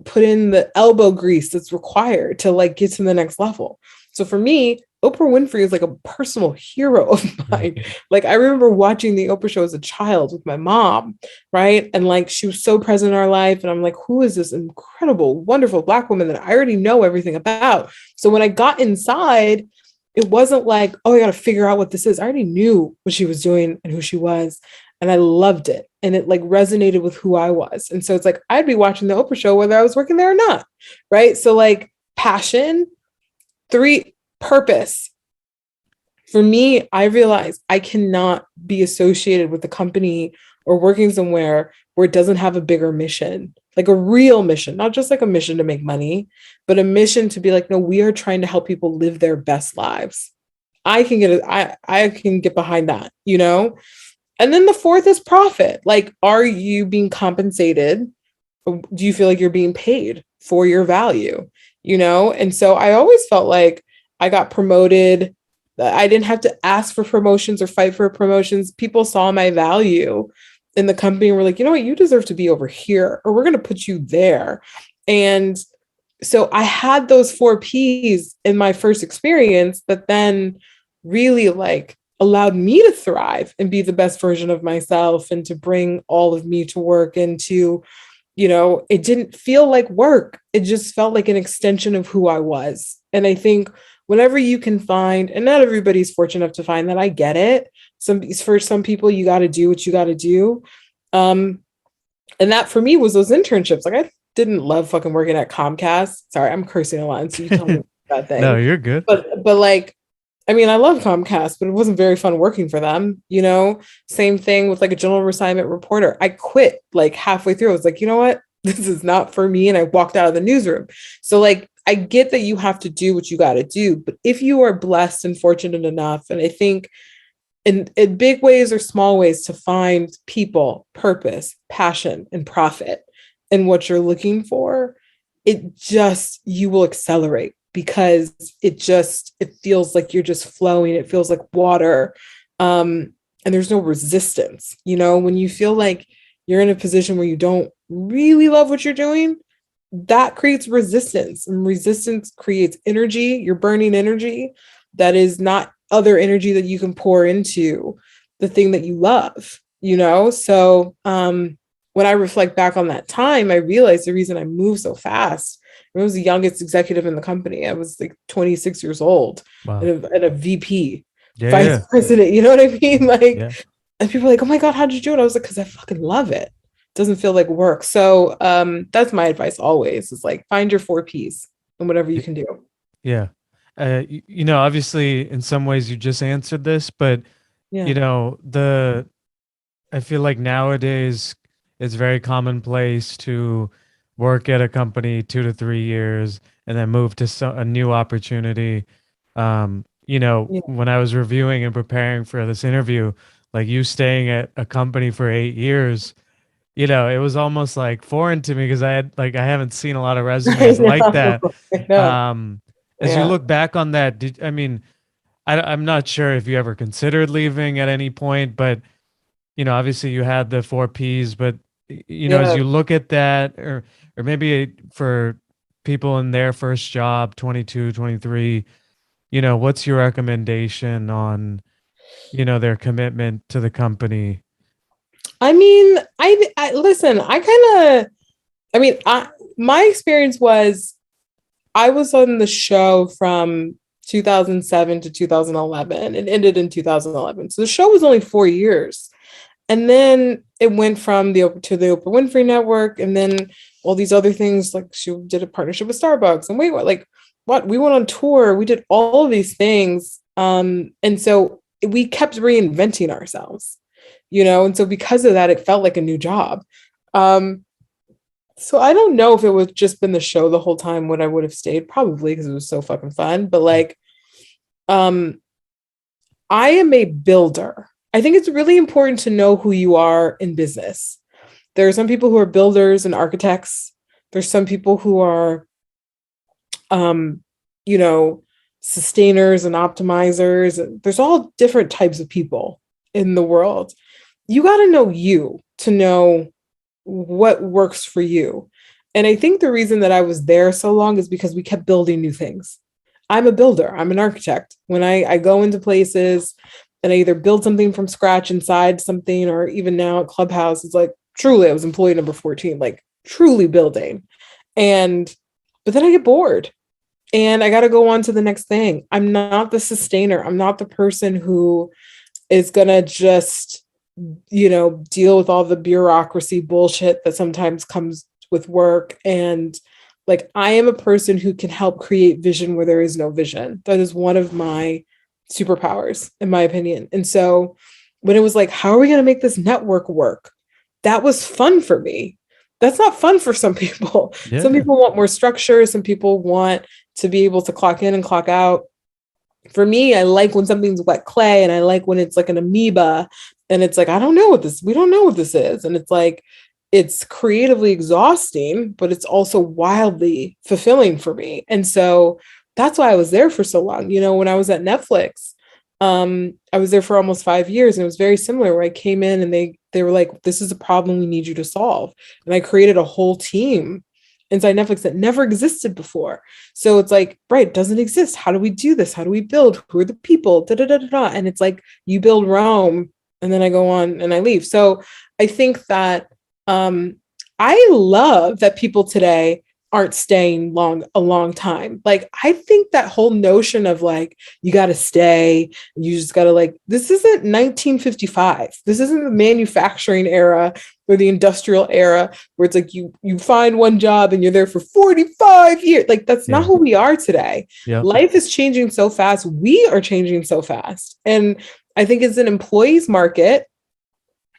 put in the elbow grease that's required to like get to the next level. So for me, Oprah Winfrey is like a personal hero of mine. Like I remember watching the Oprah show as a child with my mom, right? And like she was so present in our life. And I'm like, who is this incredible, wonderful Black woman that I already know everything about? So when I got inside, it wasn't like, oh, I got to figure out what this is. I already knew what she was doing and who she was. And I loved it. And it like resonated with who I was. And so it's like, I'd be watching the Oprah show whether I was working there or not. Right. So like passion. 3, purpose. For me, I realized I cannot be associated with a company or working somewhere where it doesn't have a bigger mission, like a real mission, not just like a mission to make money, but a mission to be like, no, we are trying to help people live their best lives. I can get behind that, you know? And then the 4th is profit. Like, are you being compensated? Or do you feel like you're being paid for your value? You know? And so I always felt like I got promoted. I didn't have to ask for promotions or fight for promotions. People saw my value in the company and were like, you know what, you deserve to be over here, or we're going to put you there. And so I had those 4 P's in my first experience that then really like allowed me to thrive and be the best version of myself and to bring all of me to work and to, you know, it didn't feel like work. It just felt like an extension of who I was. And I think whenever you can find, and not everybody's fortunate enough to find that, I get it. For some people, you got to do what you got to do. And that for me was those internships. Like I didn't love fucking working at Comcast. Sorry, I'm cursing a lot. And so you tell me that thing. No, you're good. But like, I mean, I love Comcast, but it wasn't very fun working for them. You know, same thing with like a general assignment reporter. I quit like halfway through. I was like, you know what? This is not for me. And I walked out of the newsroom. So like, I get that you have to do what you got to do, but if you are blessed and fortunate enough, and I think in big ways or small ways, to find people, purpose, passion, and profit in what you're looking for, you will accelerate, because it feels like you're just flowing. It feels like water. And there's no resistance. When you feel like you're in a position where you don't really love what you're doing, that creates resistance, and resistance creates energy. You're burning energy that is not other energy that you can pour into the thing that you love, So when I reflect back on that time, I realized the reason I moved so fast. I was the youngest executive in the company. I was like 26 years old. Wow. and a VP, vice Yeah. president. You know what I mean? Yeah. And people are like, "Oh my God, how'd you do it?" I was like, "Because I fucking love it. It doesn't feel like work." So that's my advice always, is like, find your 4 Ps and whatever you can do. Yeah. Obviously in some ways you just answered this, but Yeah. I feel like nowadays it's very commonplace to work at a company 2 to 3 years and then move to a new opportunity. Yeah. When I was reviewing and preparing for this interview, like you staying at a company for 8 years, it was almost like foreign to me because I haven't seen a lot of I resumes like know. that. I know. Um, as you Yeah. look back on that, I'm not sure if you ever considered leaving at any point, but obviously you had the 4 Ps, but as Yeah. you look at that, or maybe for people in their first job, 22, 23, what's your recommendation on, their commitment to the company? I mean, I listen, my experience was, I was on the show from 2007 to 2011. It ended in 2011. So the show was only 4 years. And then it went from to the Oprah Winfrey Network, and then all these other things, like she did a partnership with Starbucks, and what we went on tour, we did all of these things, and so we kept reinventing ourselves, and so because of that, it felt like a new job. Um, so I don't know if it would just been the show the whole time, would I would have stayed, probably, because it was so fucking fun. But like, um, I am a builder. I think it's really important to know who you are in business. There are some people who are builders and architects. There's some people who are, um, you know, sustainers and optimizers. There's all different types of people in the world. You got to know you to know what works for you. And I think the reason that I was there so long is because we kept building new things. I'm a builder, I'm an architect. When I go into places and I either build something from scratch inside something, or even now at Clubhouse, it's like, truly, I was employee number 14, like truly building. But then I get bored and I got to go on to the next thing. I'm not the sustainer. I'm not the person who is going to just, deal with all the bureaucracy bullshit that sometimes comes with work. And like, I am a person who can help create vision where there is no vision. That is one of my superpowers, in my opinion. And so when it was like, how are we going to make this network work? That was fun for me. That's not fun for some people. Yeah. Some people want more structure. Some people want to be able to clock in and clock out. For me, I like when something's wet clay, and I like when it's like an amoeba and it's like, we don't know what this is. And it's like, it's creatively exhausting, but it's also wildly fulfilling for me. And so that's why I was there for so long. When I was at Netflix, I was there for almost 5 years, and it was very similar, where I came in and they were like, this is a problem we need you to solve. And I created a whole team inside Netflix that never existed before. So it's like, right, it doesn't exist. How do we do this? How do we build? Who are the people? Da, da, da, da, da. And it's like, you build Rome, and then I go on and I leave. So I think that I love that people today aren't staying a long time. Like, I think that whole notion of like, you got to stay, you just got to like, this isn't 1955. This isn't the manufacturing era or the industrial era where it's like you find one job and you're there for 45 years. Like, that's not who we are today. Yeah. Life is changing so fast. We are changing so fast. And I think it's an employee's market.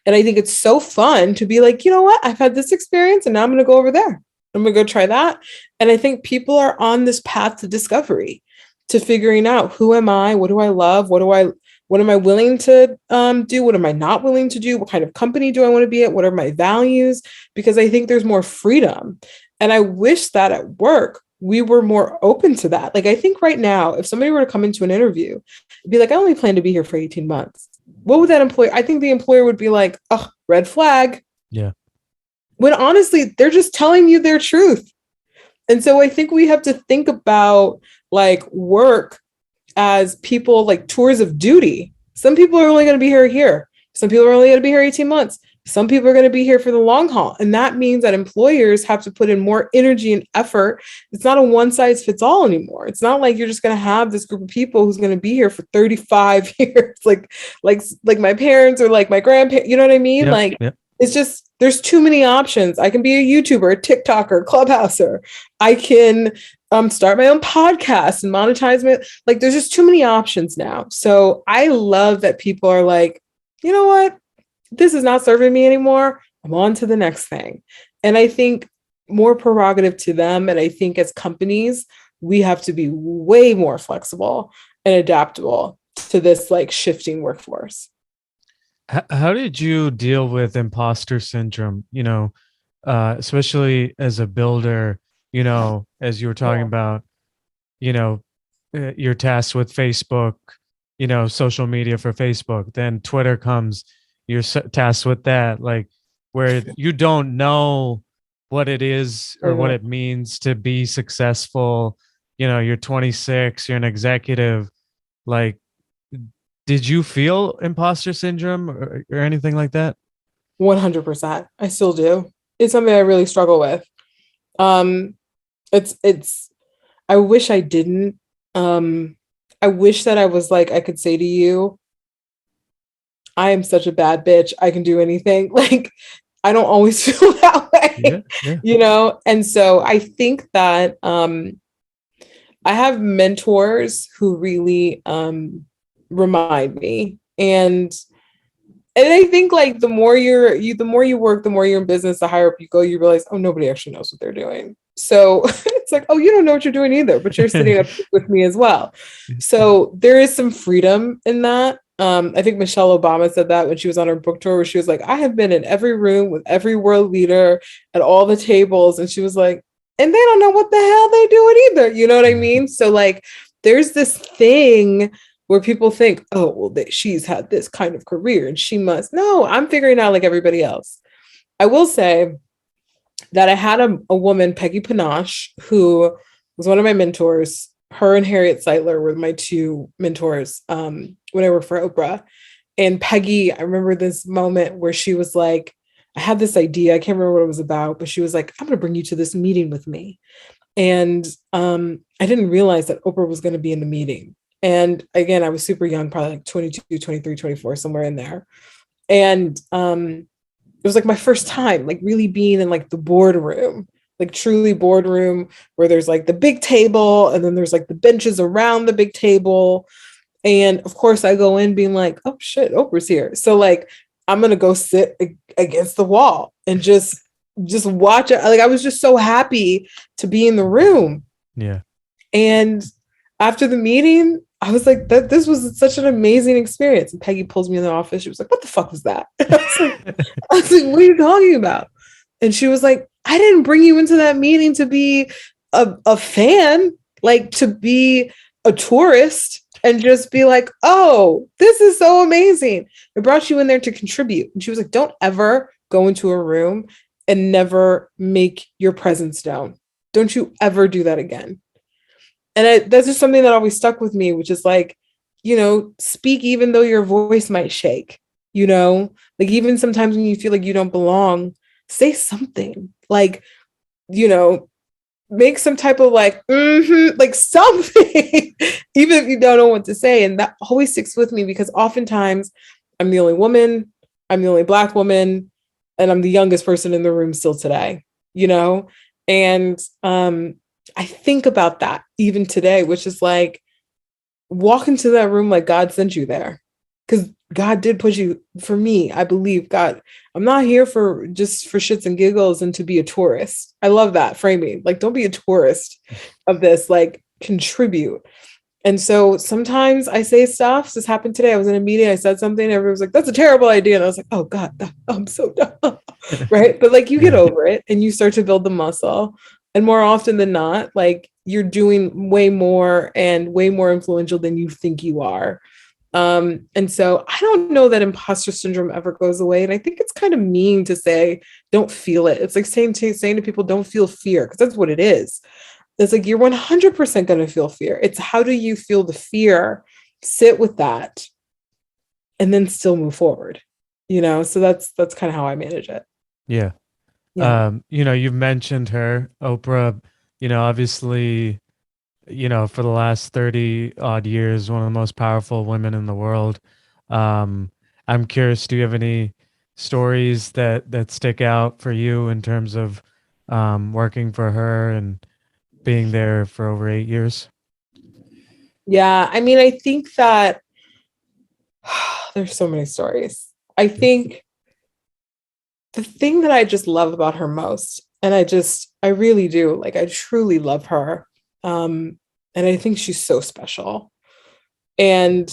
And I think it's so fun to be like, you know what? I've had this experience and now I'm going to go over there. I'm going to go try that. And I think people are on this path to discovery, to figuring out, who am I? What do I love? What am I willing to do? What am I not willing to do? What kind of company do I want to be at? What are my values? Because I think there's more freedom. And I wish that at work, we were more open to that. Like, I think right now, if somebody were to come into an interview, it'd be like, I only plan to be here for 18 months. What would that employer? I think the employer would be like, oh, red flag. Yeah. When honestly, they're just telling you their truth. And so I think we have to think about like work as people like tours of duty. Some people are only going to be here. Some people are only going to be here 18 months. Some people are going to be here for the long haul. And that means that employers have to put in more energy and effort. It's not a one size fits all anymore. It's not like you're just going to have this group of people who's going to be here for 35 years, like my parents or like my grandparents, you know what I mean? Yep. It's just, there's too many options. I can be a YouTuber, a TikToker, Clubhouser. I can start my own podcast and monetize it. Like, there's just too many options now. So I love that people are like, you know what? This is not serving me anymore. I'm on to the next thing. And I think more prerogative to them. And I think as companies, we have to be way more flexible and adaptable to this like shifting workforce. How did you deal with imposter syndrome? Especially as a builder, as you were talking about, you're tasked with Facebook, social media for Facebook, then Twitter comes, you're tasked with that, like where you don't know what it is or what it means to be successful. You're 26, you're an executive. Like, did you feel imposter syndrome or anything like that? 100%. I still do. It's something I really struggle with. It's, I wish I didn't. I wish that I was like, I could say to you, I am such a bad bitch. I can do anything. Like, I don't always feel that way, And so I think that I have mentors who really remind me. And I think like the more the more you work, the more you're in business, the higher up you go, you realize, oh, nobody actually knows what they're doing. So it's like, oh, you don't know what you're doing either, but you're sitting up with me as well. So there is some freedom in that. I think Michelle Obama said that when she was on her book tour, where she was like, I have been in every room with every world leader at all the tables. And she was like, and they don't know what the hell they doing either. You know what I mean? So like, there's this thing where people think, oh, well, she's had this kind of career and she must. No, I'm figuring out like everybody else. I will say that I had a woman, Peggy Panache, who was one of my mentors. Her and Harriet Seidler were my two mentors when I worked for Oprah. And Peggy, I remember this moment where she was like, I had this idea. I can't remember what it was about, but she was like, I'm going to bring you to this meeting with me. And I didn't realize that Oprah was going to be in the meeting. And again, I was super young, probably like 22, 23, 24, somewhere in there. And it was like my first time, like really being in like the boardroom, like truly boardroom, where there's like the big table and then there's like the benches around the big table. And of course I go in being like, oh shit, Oprah's here. So like, I'm going to go sit against the wall and just watch it. Like, I was just so happy to be in the room. Yeah. And after the meeting, I was like, this was such an amazing experience. And Peggy pulls me in the office. She was like, what the fuck was that? I was like, what are you talking about? And she was like, I didn't bring you into that meeting to be a fan, like to be a tourist and just be like, oh, this is so amazing. I brought you in there to contribute. And she was like, don't ever go into a room and never make your presence known. Don't you ever do that again. And that's just something that always stuck with me, which is like, speak even though your voice might shake, like even sometimes when you feel like you don't belong, say something like, make some type of like, like something, even if you don't know what to say. And that always sticks with me because oftentimes I'm the only woman, I'm the only Black woman, and I'm the youngest person in the room still today, and I think about that even today, which is like, walk into that room like God sent you there. because God did push you. For me, I believe God, I'm not here for just for shits and giggles and to be a tourist. I love that framing. Like, don't be a tourist of this, like contribute. And so sometimes I say stuff. This happened today. I was in a meeting. I said something. Everyone was like, that's a terrible idea. And I was like, oh God, I'm so dumb. Right. But like you get Yeah. over it and you start to build the muscle. And more often than not, like you're doing way more and way more influential than you think you are. And so I don't know that imposter syndrome ever goes away. And I think it's kind of mean to say, don't feel it. It's like saying to people, don't feel fear, because that's what it is. It's like you're 100% going to feel fear. It's how do you feel the fear, sit with that, and then still move forward. So that's kind of how I manage it. Yeah. Yeah. You've mentioned her, Oprah, obviously, for the last 30 odd years, one of the most powerful women in the world. I'm curious, do you have any stories that stick out for you in terms of working for her and being there for over 8 years? Yeah. I mean, I think that there's so many stories. I think the thing that I just love about her most, and I really do, like, I truly love her. And I think she's so special. And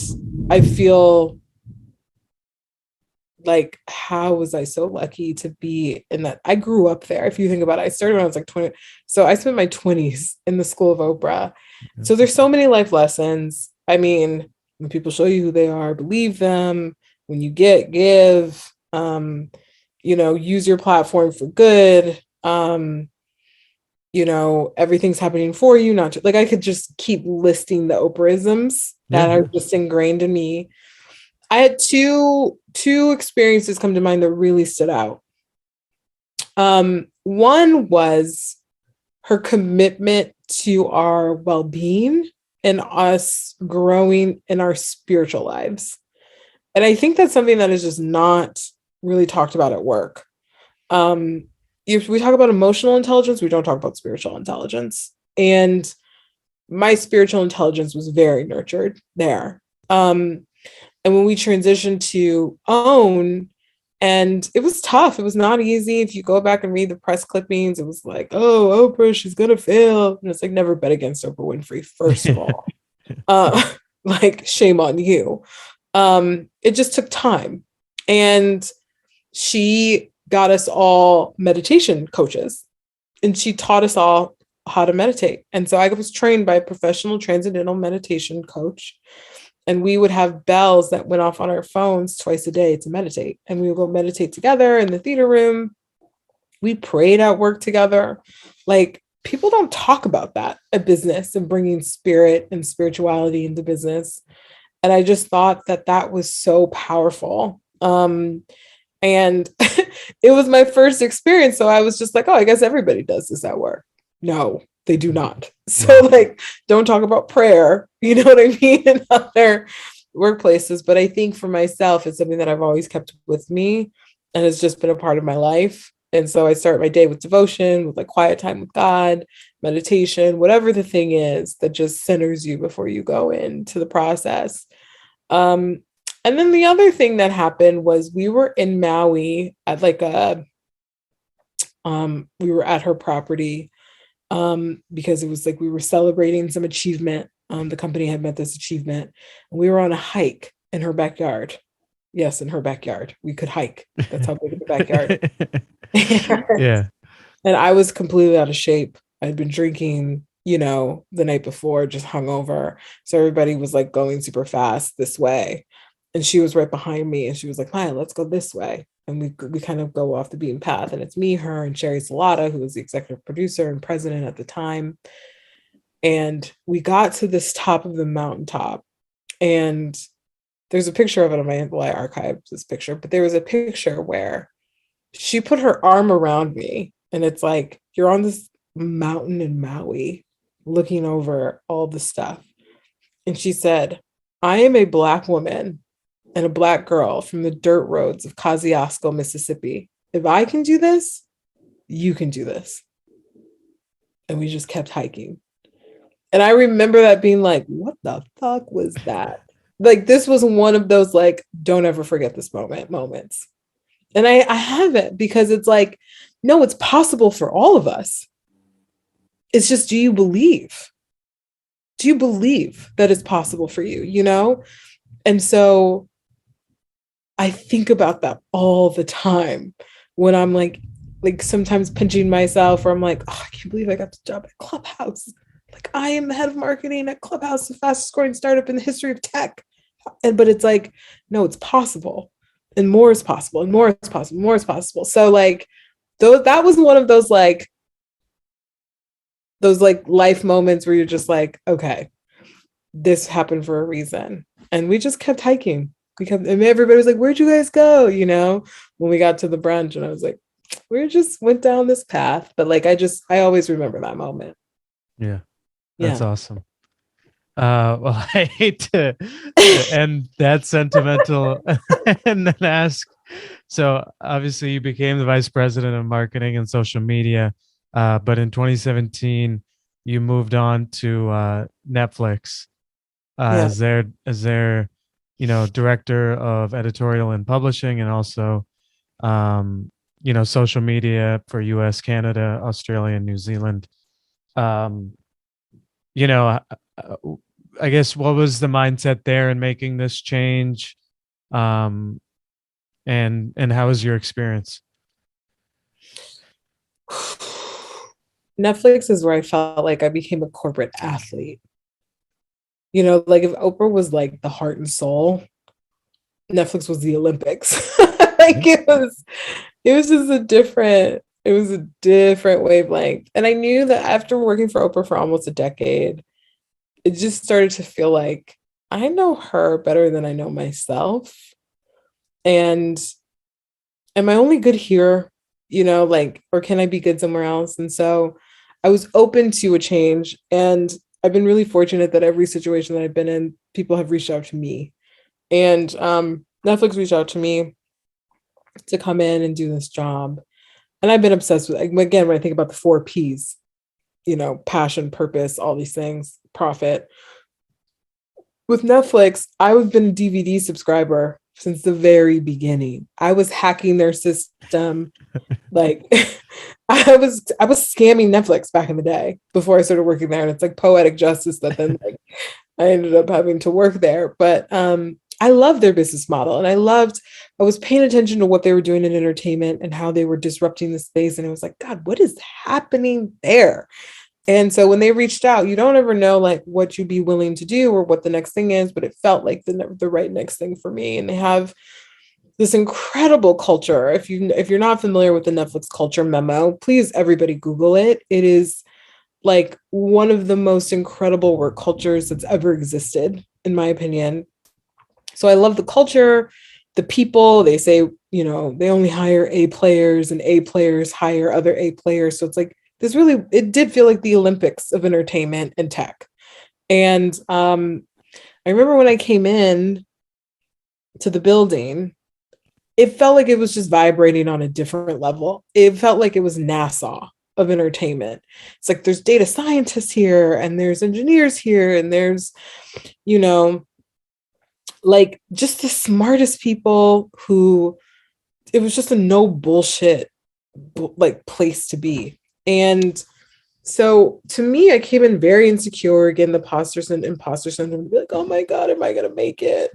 I feel like, how was I so lucky to be in that? I grew up there. If you think about it, I started when I was like 20. So I spent my 20s in the school of Oprah. So there's so many life lessons. I mean, when people show you who they are, believe them. When you give, use your platform for good. Everything's happening for you, not just, like, I could just keep listing the Oprahisms that Yeah. are just ingrained in me. I had two experiences come to mind that really stood out. One was her commitment to our well-being and us growing in our spiritual lives. And I think that's something that is just not really talked about at work. If we talk about emotional intelligence, we don't talk about spiritual intelligence. And my spiritual intelligence was very nurtured there. And when we transitioned to own, and it was tough. It was not easy. If you go back and read the press clippings, it was like, oh, Oprah, she's going to fail. And it's like, never bet against Oprah Winfrey, first of all. Like, shame on you. It just took time. And she got us all meditation coaches, and she taught us all how to meditate. And so I was trained by a professional transcendental meditation coach. And we would have bells that went off on our phones twice a day to meditate. And we would go meditate together in the theater room. We prayed at work together. Like, people don't talk about that at business and bringing spirit and spirituality into business. And I just thought that that was so powerful. And it was my first experience. So I was just like, oh, I guess everybody does this at work. No, they do not. So, like, don't talk about prayer, you know what I mean, in other workplaces. But I think for myself, it's something that I've always kept with me and has just been a part of my life. And so I start my day with devotion, with like quiet time with God, meditation, whatever the thing is that just centers you before you go into the process. And then the other thing that happened was we were in Maui at like we were at her property because it was like we were celebrating some achievement. The company had met this achievement, and we were on a hike in her backyard. Yes, in her backyard. We could hike. That's how big the backyard. Yeah. And I was completely out of shape. I'd been drinking, the night before, just hungover. So everybody was like going super fast this way. And she was right behind me, and she was like, Maya, let's go this way. And we kind of go off the beaten path. And it's me, her, and Sherry Salata, who was the executive producer and president at the time. And we got to this top of the mountaintop. And there's a picture of it on my, well, I archived this picture, but there was a picture where she put her arm around me. And it's like, you're on this mountain in Maui looking over all the stuff. And she said, I am a Black woman and a Black girl from the dirt roads of Kosciuszko, Mississippi. If I can do this, you can do this. And we just kept hiking. And I remember that being like, what the fuck was that? like this was one of those like, don't ever forget this moments. And I haven't, because it's like, no, it's possible for all of us. It's just, do you believe? Do you believe that it's possible for you, you know? And so I think about that all the time when I'm like sometimes pinching myself, or I'm like, oh, I can't believe I got the job at Clubhouse. Like, I am the head of marketing at Clubhouse, the fastest growing startup in the history of tech. But it's like, no, it's possible. And more is possible, and more is possible, more is possible. So like, that was one of those like life moments where you're just like, okay, this happened for a reason. And we just kept hiking. And everybody was like, where'd you guys go? You know, when we got to the brunch, and I was like, we just went down this path. But like, I always remember that moment. Yeah. That's Yeah. awesome. Well, I hate to end that sentimental and then ask. So obviously you became the vice president of marketing and social media, but in 2017 you moved on to Netflix Yeah. as their director of editorial and publishing, and also social media for U.S., Canada, Australia, and New Zealand. Um, you know, uh, I guess what was the mindset there in making this change? Um, and how was your experience? Netflix is where I felt like I became a corporate athlete. You know, like if Oprah was like the heart and soul, Netflix was the Olympics. Like it was just it was a different wavelength. And I knew that after working for Oprah for almost a decade, it just started to feel like I know her better than I know myself. And am I only good here? You know, like, or can I be good somewhere else? And so I was open to a change. And I've been really fortunate that every situation that I've been in, people have reached out to me. And Netflix reached out to me to come in and do this job. And I've been obsessed with, again, when I think about the 4 Ps, you know, passion, purpose, all these things, profit. With Netflix, I've been a DVD subscriber since the very beginning. I was hacking their system. Like I was scamming Netflix back in the day before I started working there. And it's like poetic justice that then like I ended up having to work there. But I loved their business model, and I was paying attention to what they were doing in entertainment and how they were disrupting the space. And it was like, God, what is happening there? And so when they reached out, you don't ever know like what you'd be willing to do or what the next thing is, but it felt like the right next thing for me. And they have this incredible culture. If you're not familiar with the Netflix culture memo, please everybody Google it. It is like one of the most incredible work cultures that's ever existed, in my opinion. So I love the culture, the people. They say, you know, they only hire A players, and A players hire other A players. So it's like it did feel like the Olympics of entertainment and tech. And I remember when I came in to the building, it felt like it was just vibrating on a different level. It felt like it was NASA of entertainment. It's like there's data scientists here, and there's engineers here, and there's, you know, like just the smartest people who, it was just a no bullshit like place to be. And so to me, I came in very insecure, again, the imposter syndrome, to be like, oh my God, am I gonna make it?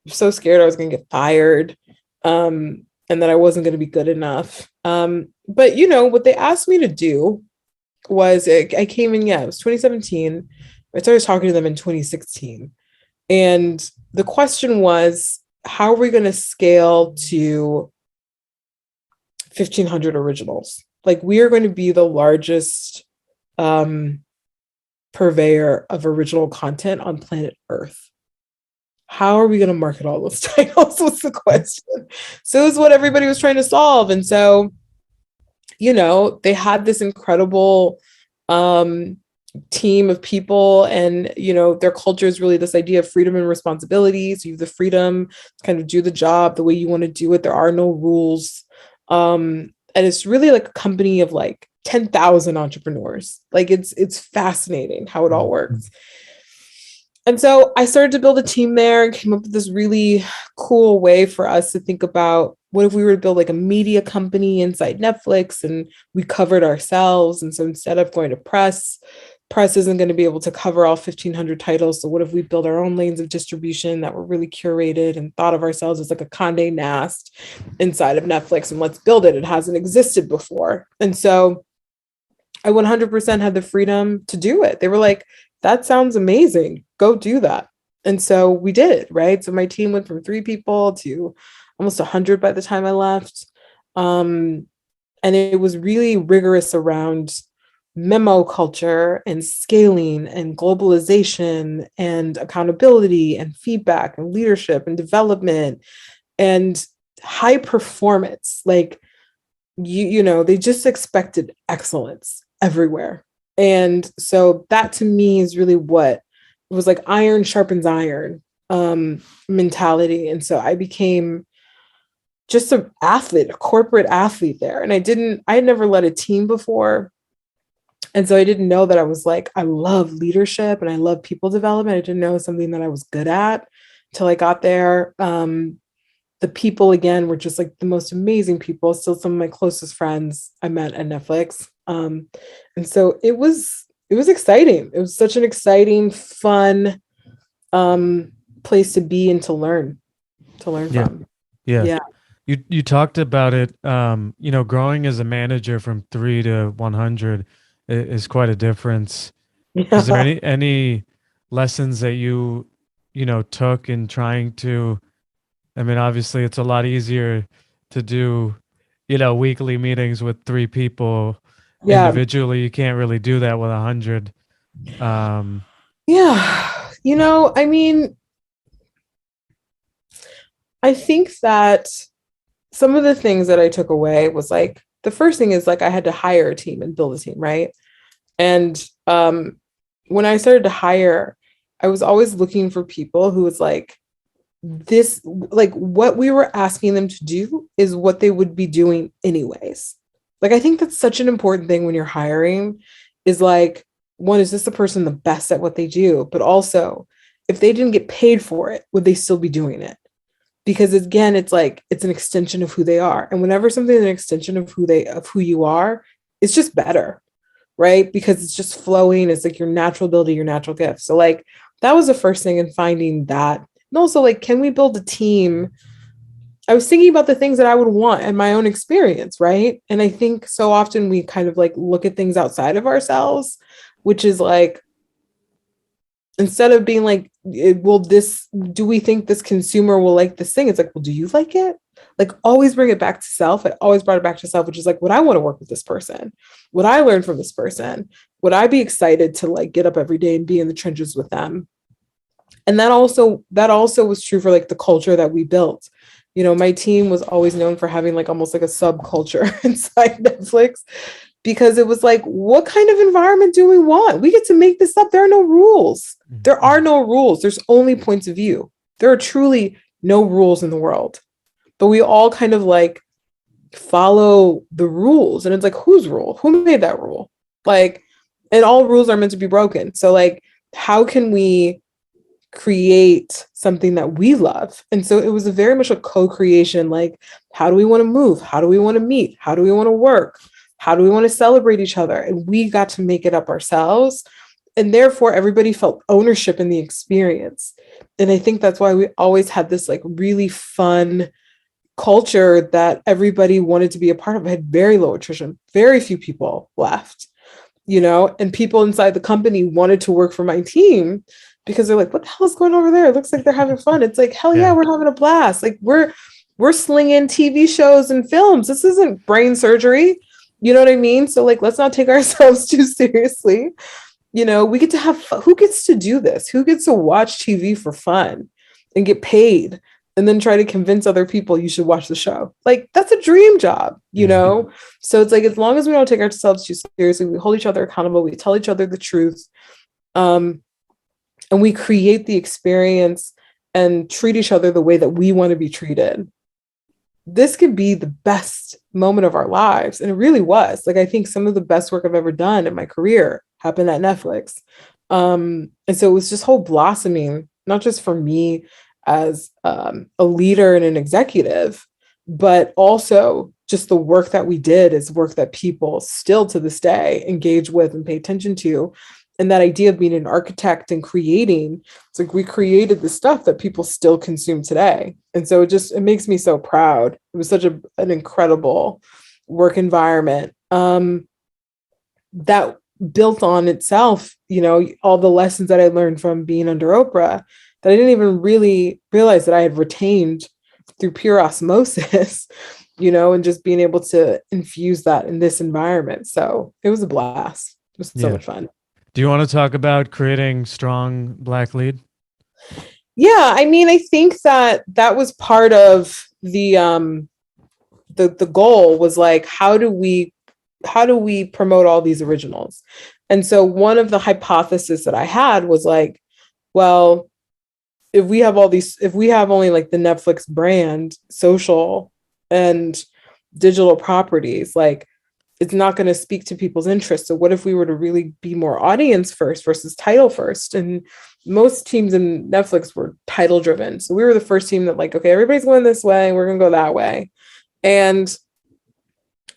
I'm so scared I was gonna get fired. And that I wasn't gonna be good enough. But you know, what they asked me to do was I came in, yeah, it was 2017. I started talking to them in 2016. And the question was, how are we going to scale to 1,500 originals? Like, we are going to be the largest purveyor of original content on planet Earth. How are we going to market all those titles? Was the question. So it was what everybody was trying to solve. And so, you know, they had this incredible team of people, and you know, their culture is really this idea of freedom and responsibility. So you have the freedom to kind of do the job the way you want to do it. There are no rules. And it's really like a company of like 10,000 entrepreneurs. Like it's fascinating how it all works. And so I started to build a team there and came up with this really cool way for us to think about what if we were to build like a media company inside Netflix and we covered ourselves. And so instead of going to press isn't going to be able to cover all 1,500 titles. So what if we build our own lanes of distribution that were really curated and thought of ourselves as like a Condé Nast inside of Netflix, and let's build it. It hasn't existed before. And so I 100% had the freedom to do it. They were like, that sounds amazing. Go do that. And so we did, right? So my team went from 3 people to almost 100 by the time I left. And it was really rigorous around memo culture and scaling and globalization and accountability and feedback and leadership and development and high performance. Like, you know, they just expected excellence everywhere. And so that to me is really what it was, like iron sharpens iron mentality. And so I became just an athlete, a corporate athlete there. And I had never led a team before. And so I didn't know that I was like, I love leadership and I love people development. I didn't know it was something that I was good at until I got there. The people, again, were just like the most amazing people, still some of my closest friends I met at Netflix. And so it was exciting. It was such an exciting, fun place to be and to learn Yeah. from. Yeah. Yeah. You talked about it, you know, growing as a manager from 3 to 100 is quite a difference. Is there Yeah. any lessons that you know, took in trying to, I mean, obviously it's a lot easier to do, you know, weekly meetings with 3 people Yeah. individually. You can't really do that with 100. Um, Yeah. You know, I mean, I think that some of the things that I took away was like, the first thing is like I had to hire a team and build a team, right? And when I started to hire, I was always looking for people who was like, this, like what we were asking them to do is what they would be doing anyways. Like, I think that's such an important thing when you're hiring is like, one, is this the person the best at what they do? But also, if they didn't get paid for it, would they still be doing it? Because again, it's like it's an extension of who they are. And whenever something is an extension of who you are, it's just better, right? Because it's just flowing. It's like your natural ability, your natural gift. So like that was the first thing in finding that. And also like, can we build a team? I was thinking about the things that I would want and my own experience, right? And I think so often we kind of like look at things outside of ourselves, which is like, instead of being like, do we think this consumer will like this thing? It's like, well, do you like it? Like, always bring it back to self. I always brought it back to self, which is like, would I want to work with this person? Would I learn from this person? Would I be excited to like get up every day and be in the trenches with them? And that also was true for like the culture that we built. You know, my team was always known for having like almost like a subculture inside Netflix, because it was like, what kind of environment do we want? We get to make this up. There are no rules. There are no rules. There's only points of view. There are truly no rules in the world. But we all kind of like follow the rules. And it's like, whose rule? Who made that rule? Like, and all rules are meant to be broken. So like, how can we create something that we love? And so it was a very much a co-creation. Like, how do we want to move? How do we want to meet? How do we want to work? How do we want to celebrate each other? And we got to make it up ourselves. And therefore, everybody felt ownership in the experience. And I think that's why we always had this like really fun culture that everybody wanted to be a part of. I had very low attrition, very few people left, you know, and people inside the company wanted to work for my team because they're like, what the hell is going over there? It looks like they're having fun. It's like, hell yeah, we're having a blast. Like we're slinging TV shows and films. This isn't brain surgery. You know what I mean? So like, let's not take ourselves too seriously. You know, we get to have fun. Who gets to do this? Who gets to watch TV for fun and get paid and then try to convince other people you should watch the show? Like, that's a dream job, you know? So it's like, as long as we don't take ourselves too seriously, we hold each other accountable, we tell each other the truth, and we create the experience and treat each other the way that we want to be treated, this could be the best moment of our lives. And it really was. Like, I think some of the best work I've ever done in my career happened at Netflix. And so it was just whole blossoming, not just for me as a leader and an executive, but also just the work that we did is work that people still to this day engage with and pay attention to. And that idea of being an architect and creating, it's like we created the stuff that people still consume today. And so it makes me so proud. It was such an incredible work environment that built on itself, all the lessons that I learned from being under Oprah that I didn't even really realize that I had retained through pure osmosis, and just being able to infuse that in this environment. So it was a blast. It was so much fun. Do you want to talk about creating strong Black lead? Yeah, I mean, I think that was part of the goal was like, how do we promote all these originals? And so one of the hypotheses that I had was like, well, if we have only like the Netflix brand, social and digital properties, like it's not going to speak to people's interests. So what if we were to really be more audience first versus title first? And most teams in Netflix were title driven. So we were the first team that like, okay, everybody's going this way, we're going to go that way. And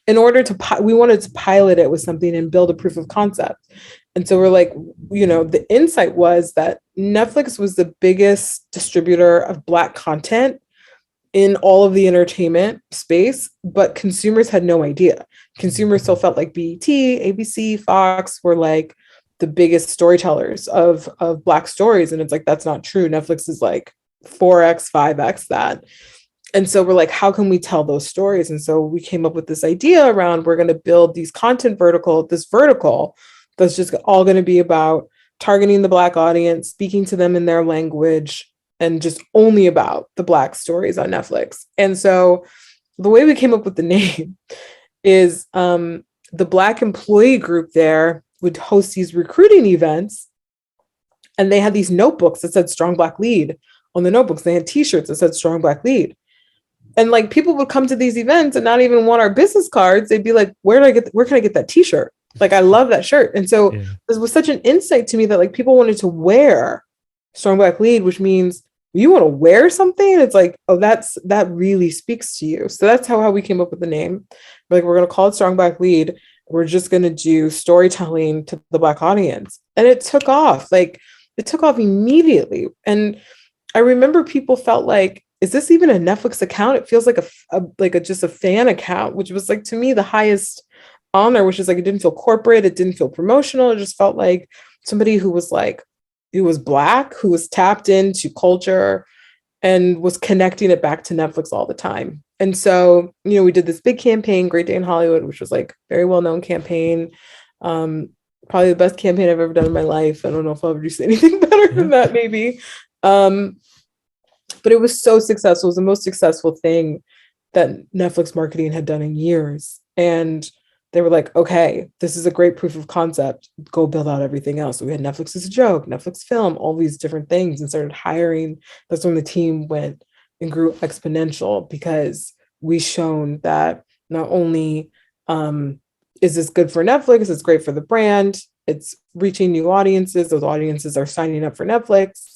in order to, we wanted to pilot it with something and build a proof of concept. And so we're like, the insight was that Netflix was the biggest distributor of Black content in all of the entertainment space, but consumers had no idea. Consumers still felt like BET, ABC, Fox were like the biggest storytellers of Black stories. And it's like, that's not true. Netflix is like 4x, 5x that. And so we're like, how can we tell those stories? And so we came up with this idea around, we're going to build this vertical that's just all going to be about targeting the Black audience, speaking to them in their language, and just only about the Black stories on Netflix. And so the way we came up with the name is the Black employee group there would host these recruiting events. And they had these notebooks that said Strong Black Lead on the notebooks. They had t-shirts that said Strong Black Lead. And like people would come to these events and not even want our business cards. They'd be like, where can I get that t-shirt? Like, I love that shirt. And so this was such an insight to me that like people wanted to wear Strong Black Lead, which means you want to wear something. It's like, oh, that really speaks to you. So that's how we came up with the name. We're going to call it Strong Black Lead. We're just going to do storytelling to the Black audience. And it took off. Like it took off immediately. And I remember people felt like, is this even a Netflix account? It feels like just a fan account, which was like, to me, the highest honor, which is like, it didn't feel corporate. It didn't feel promotional. It just felt like somebody who was like, who was Black, who was tapped into culture and was connecting it back to Netflix all the time. And so, we did this big campaign, Great Day in Hollywood, which was like very well-known campaign. Probably the best campaign I've ever done in my life. I don't know if I'll ever do anything better than that, maybe. But it was so successful. It was the most successful thing that Netflix marketing had done in years. And they were like, okay, this is a great proof of concept. Go build out everything else. So we had Netflix as a joke, Netflix film, all these different things, and started hiring. That's when the team went and grew exponential, because we shown that not only is this good for Netflix, it's great for the brand, it's reaching new audiences. Those audiences are signing up for Netflix.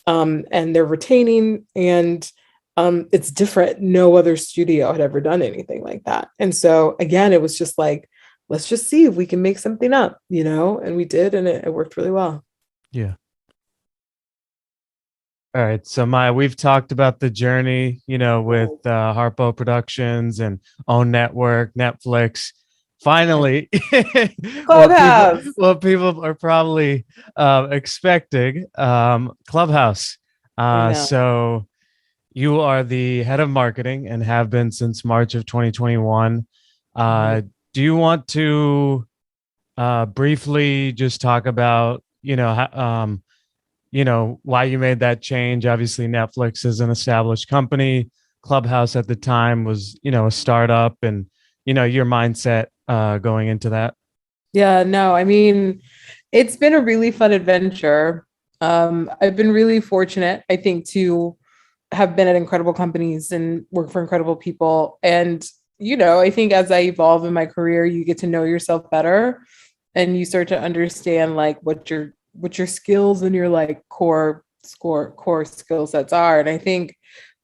And they're retaining, and it's different. No other studio had ever done anything like that. And so again, it was just like, let's just see if we can make something up, and we did, and it worked really well. Yeah. All right. So Maya, we've talked about the journey, with Harpo Productions and Own Network, Netflix. Finally, what people are probably expecting, Clubhouse. So you are the head of marketing and have been since March of 2021. Do you want to briefly just talk about, why you made that change? Obviously, Netflix is an established company. Clubhouse at the time was, a startup, and, your mindset going into that. Yeah, no, I mean, it's been a really fun adventure. I've been really fortunate, I think, to have been at incredible companies and work for incredible people. And, I think as I evolve in my career, you get to know yourself better, and you start to understand like what your what your skills and your like core skill sets are. And I think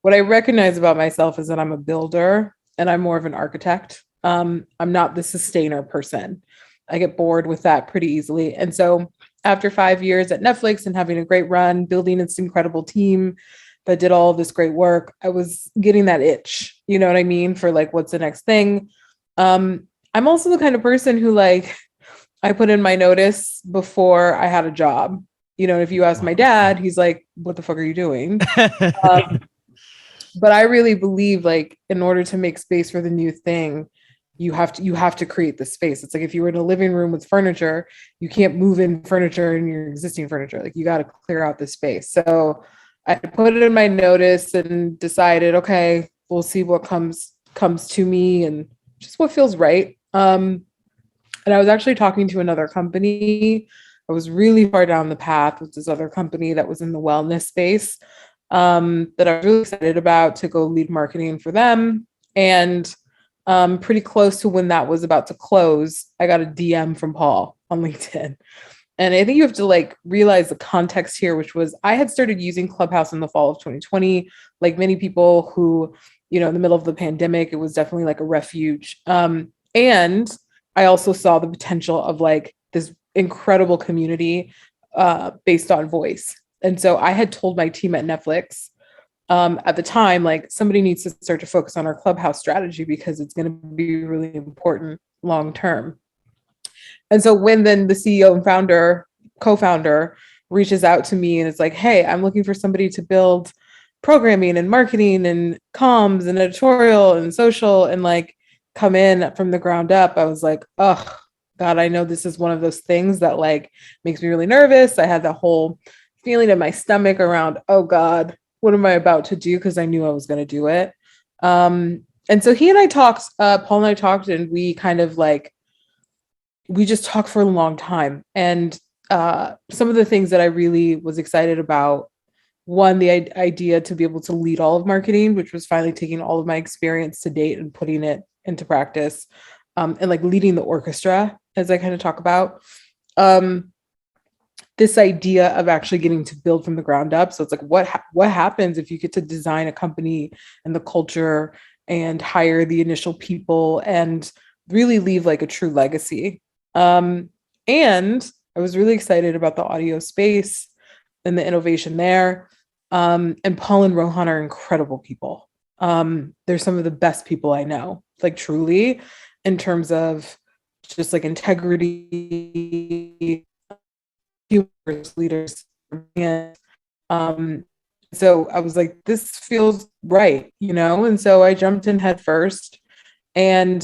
what I recognize about myself is that I'm a builder and I'm more of an architect. I'm not the sustainer person. I get bored with that pretty easily. And so after 5 years at Netflix and having a great run, building this incredible team that did all of this great work, I was getting that itch, you know what I mean? For like, what's the next thing? I'm also the kind of person who like, I put in my notice before I had a job. You know, if you ask my dad, he's like, what the fuck are you doing? Um, but I really believe like in order to make space for the new thing, you have to create the space. It's like if you were in a living room with furniture, you can't move in furniture in your existing furniture. Like you got to clear out the space. So I put it in my notice and decided, okay, we'll see what comes to me and just what feels right. And I was actually talking to another company. I was really far down the path with this other company that was in the wellness space, that I was really excited about to go lead marketing for them. And pretty close to when that was about to close, I got a DM from Paul on LinkedIn. And I think you have to like realize the context here, which was I had started using Clubhouse in the fall of 2020, like many people who, you know, in the middle of the pandemic, it was definitely like a refuge. And I also saw the potential of like this incredible community based on voice. And so I had told my team at Netflix at the time, like somebody needs to start to focus on our Clubhouse strategy because it's going to be really important long term. And so when then the CEO and co-founder reaches out to me and it's like, hey, I'm looking for somebody to build programming and marketing and comms and editorial and social and like come in from the ground up, I was like, oh God, I know this is one of those things that like makes me really nervous. I had the whole feeling in my stomach around, oh God, what am I about to do? Because I knew I was going to do it. And so he and I talked, Paul and I talked, and we kind of like, we just talked for a long time. And some of the things that I really was excited about, one, the idea to be able to lead all of marketing, which was finally taking all of my experience to date and putting it into practice, and like leading the orchestra, as I kind of talk about. This idea of actually getting to build from the ground up. So it's like, what happens if you get to design a company and the culture and hire the initial people and really leave like a true legacy? And I was really excited about the audio space and the innovation there. And Paul and Rohan are incredible people. They're some of the best people I know, like truly, in terms of just like integrity, humorous leaders. And so I was like, this feels right, you know? And so I jumped in head first, and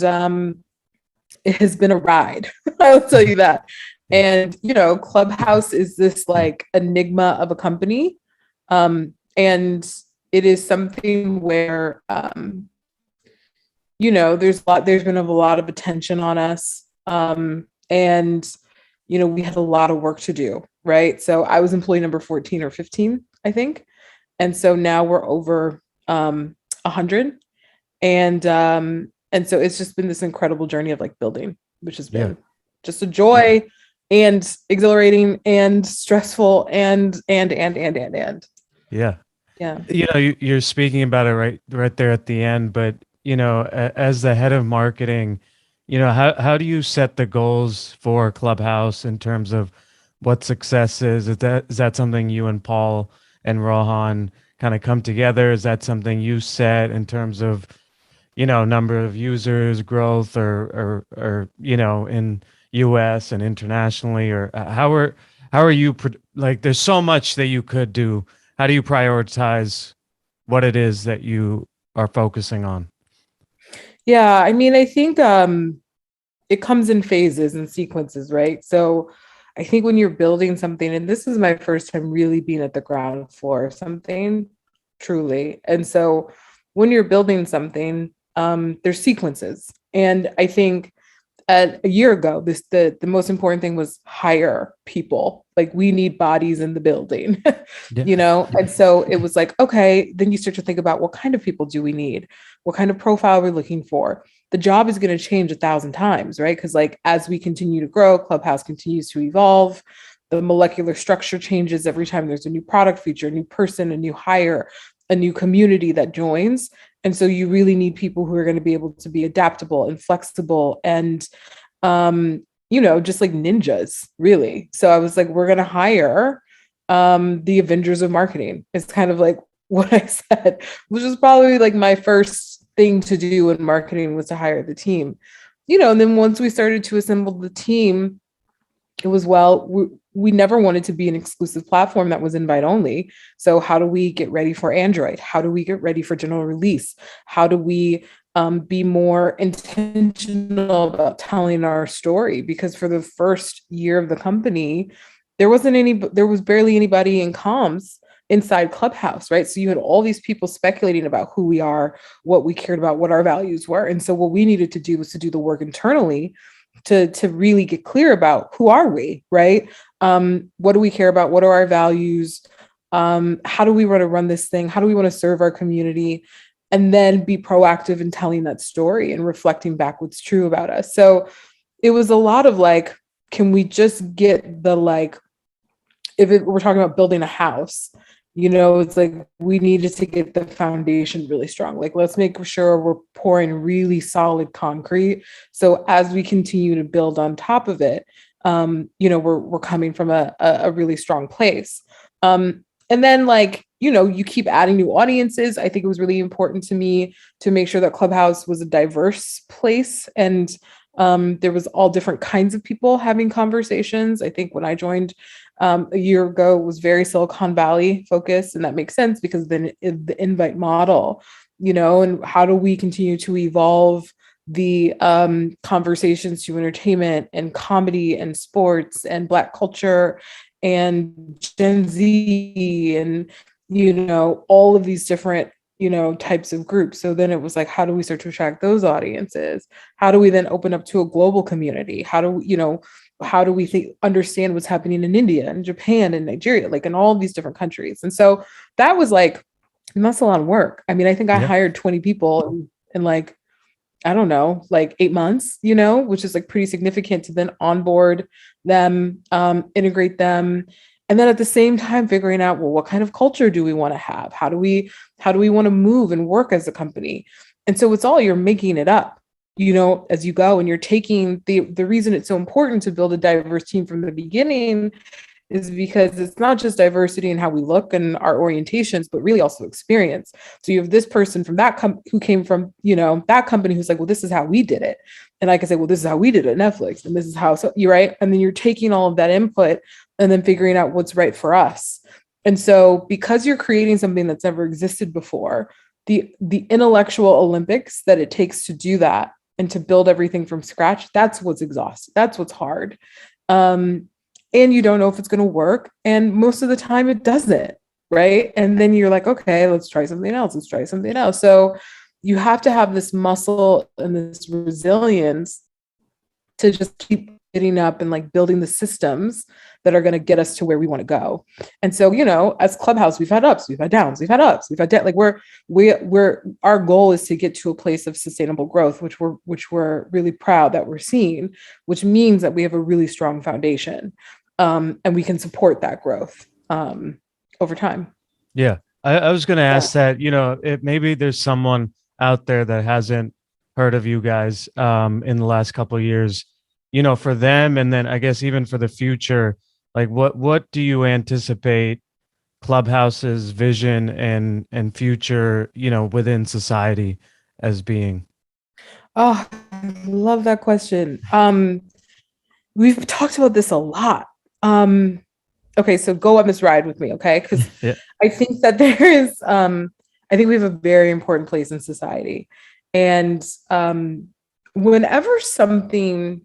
it has been a ride. I'll tell you that. And, you know, Clubhouse is this like enigma of a company. And it is something where, you know, there's been a lot of attention on us. And, you know, we had a lot of work to do, right? So I was employee number 14 or 15, I think. And so now we're over 100. And so it's just been this incredible journey of like building, which has been just a joy and exhilarating and stressful and. Yeah. Yeah. You know, you're speaking about it right there at the end, but you know, as the head of marketing, you know, how do you set the goals for Clubhouse in terms of what success is? Is that something you and Paul and Rohan kind of come together? Is that something you set in terms of, you know, number of users, growth, or you know, in US and internationally, or how are you like there's so much that you could do. How do you prioritize what it is that you are focusing on? Yeah, I mean, I think it comes in phases and sequences, right? So I think when you're building something, and this is my first time really being at the ground floor of something, truly. And so when you're building something, there's sequences. And I think a year ago, the most important thing was hire people. Like we need bodies in the building, Yeah. you know? And so it was like, okay, then you start to think about what kind of people do we need? What kind of profile we're looking for? The job is going to change 1,000 times, right? Because like as we continue to grow, Clubhouse continues to evolve. the molecular structure changes every time there's a new product feature, a new person, a new hire, a new community that joins. And so you really need people who are going to be able to be adaptable and flexible and, just like ninjas, really. So I was like, we're going to hire the Avengers of marketing. It's kind of like what I said, which was probably like my first thing to do in marketing was to hire the team. And then once we started to assemble the team, it was, we never wanted to be an exclusive platform that was invite only. So how do we get ready for Android? How do we get ready for general release? How do we be more intentional about telling our story? Because for the first year of the company, there was barely anybody in comms inside Clubhouse, right? So you had all these people speculating about who we are, what we cared about, what our values were. And so what we needed to do was to do the work internally to really get clear about who are we, right? What do we care about? What are our values? How do we want to run this thing? How do we want to serve our community? And then be proactive in telling that story and reflecting back what's true about us. So it was a lot of like, can we just get the like, we're talking about building a house, it's like we needed to get the foundation really strong. Like, let's make sure we're pouring really solid concrete. So as we continue to build on top of it, we're coming from a really strong place. And then like, you keep adding new audiences. I think it was really important to me to make sure that Clubhouse was a diverse place and there was all different kinds of people having conversations. I think when I joined a year ago, it was very Silicon Valley focused, and that makes sense because then the invite model, and how do we continue to evolve the conversations to entertainment and comedy and sports and Black culture and Gen Z and, all of these different types of groups. So then it was like, how do we start to attract those audiences? How do we then open up to a global community? How do we understand what's happening in India and Japan and Nigeria, like in all these different countries? And so that was like, that's a lot of work. I mean, I think I hired 20 people in like, I don't know, like 8 months, which is like pretty significant to then onboard them, integrate them. And then at the same time, figuring out, well, what kind of culture do we want to have? How do we want to move and work as a company? And so it's all, you're making it up, as you go, and you're taking the reason it's so important to build a diverse team from the beginning is because it's not just diversity in how we look and our orientations, but really also experience. So you have this person from who came from, that company who's like, well, this is how we did it. And I can say, well, this is how we did it at Netflix. And this is how, so you're right. And then you're taking all of that input and then figuring out what's right for us. And so because you're creating something that's never existed before, the intellectual Olympics that it takes to do that and to build everything from scratch, that's what's exhausting. That's what's hard. And you don't know if it's going to work. And most of the time it doesn't, right? And then you're like, okay, let's try something else. Let's try something else. So you have to have this muscle and this resilience to just keep getting up and like building the systems that are going to get us to where we want to go. And so, as Clubhouse, we've had ups, we've had downs, we've had ups, we've had like our goal is to get to a place of sustainable growth, which we're really proud that we're seeing, which means that we have a really strong foundation, and we can support that growth over time. Yeah, I was going to ask that, maybe there's someone out there that hasn't heard of you guys in the last couple of years, for them, and then I guess even for the future, like what do you anticipate Clubhouse's vision and future, within society as being? Oh, I love that question. We've talked about this a lot. Okay, so go on this ride with me, okay? Because Yeah. I think that I think we have a very important place in society. And whenever something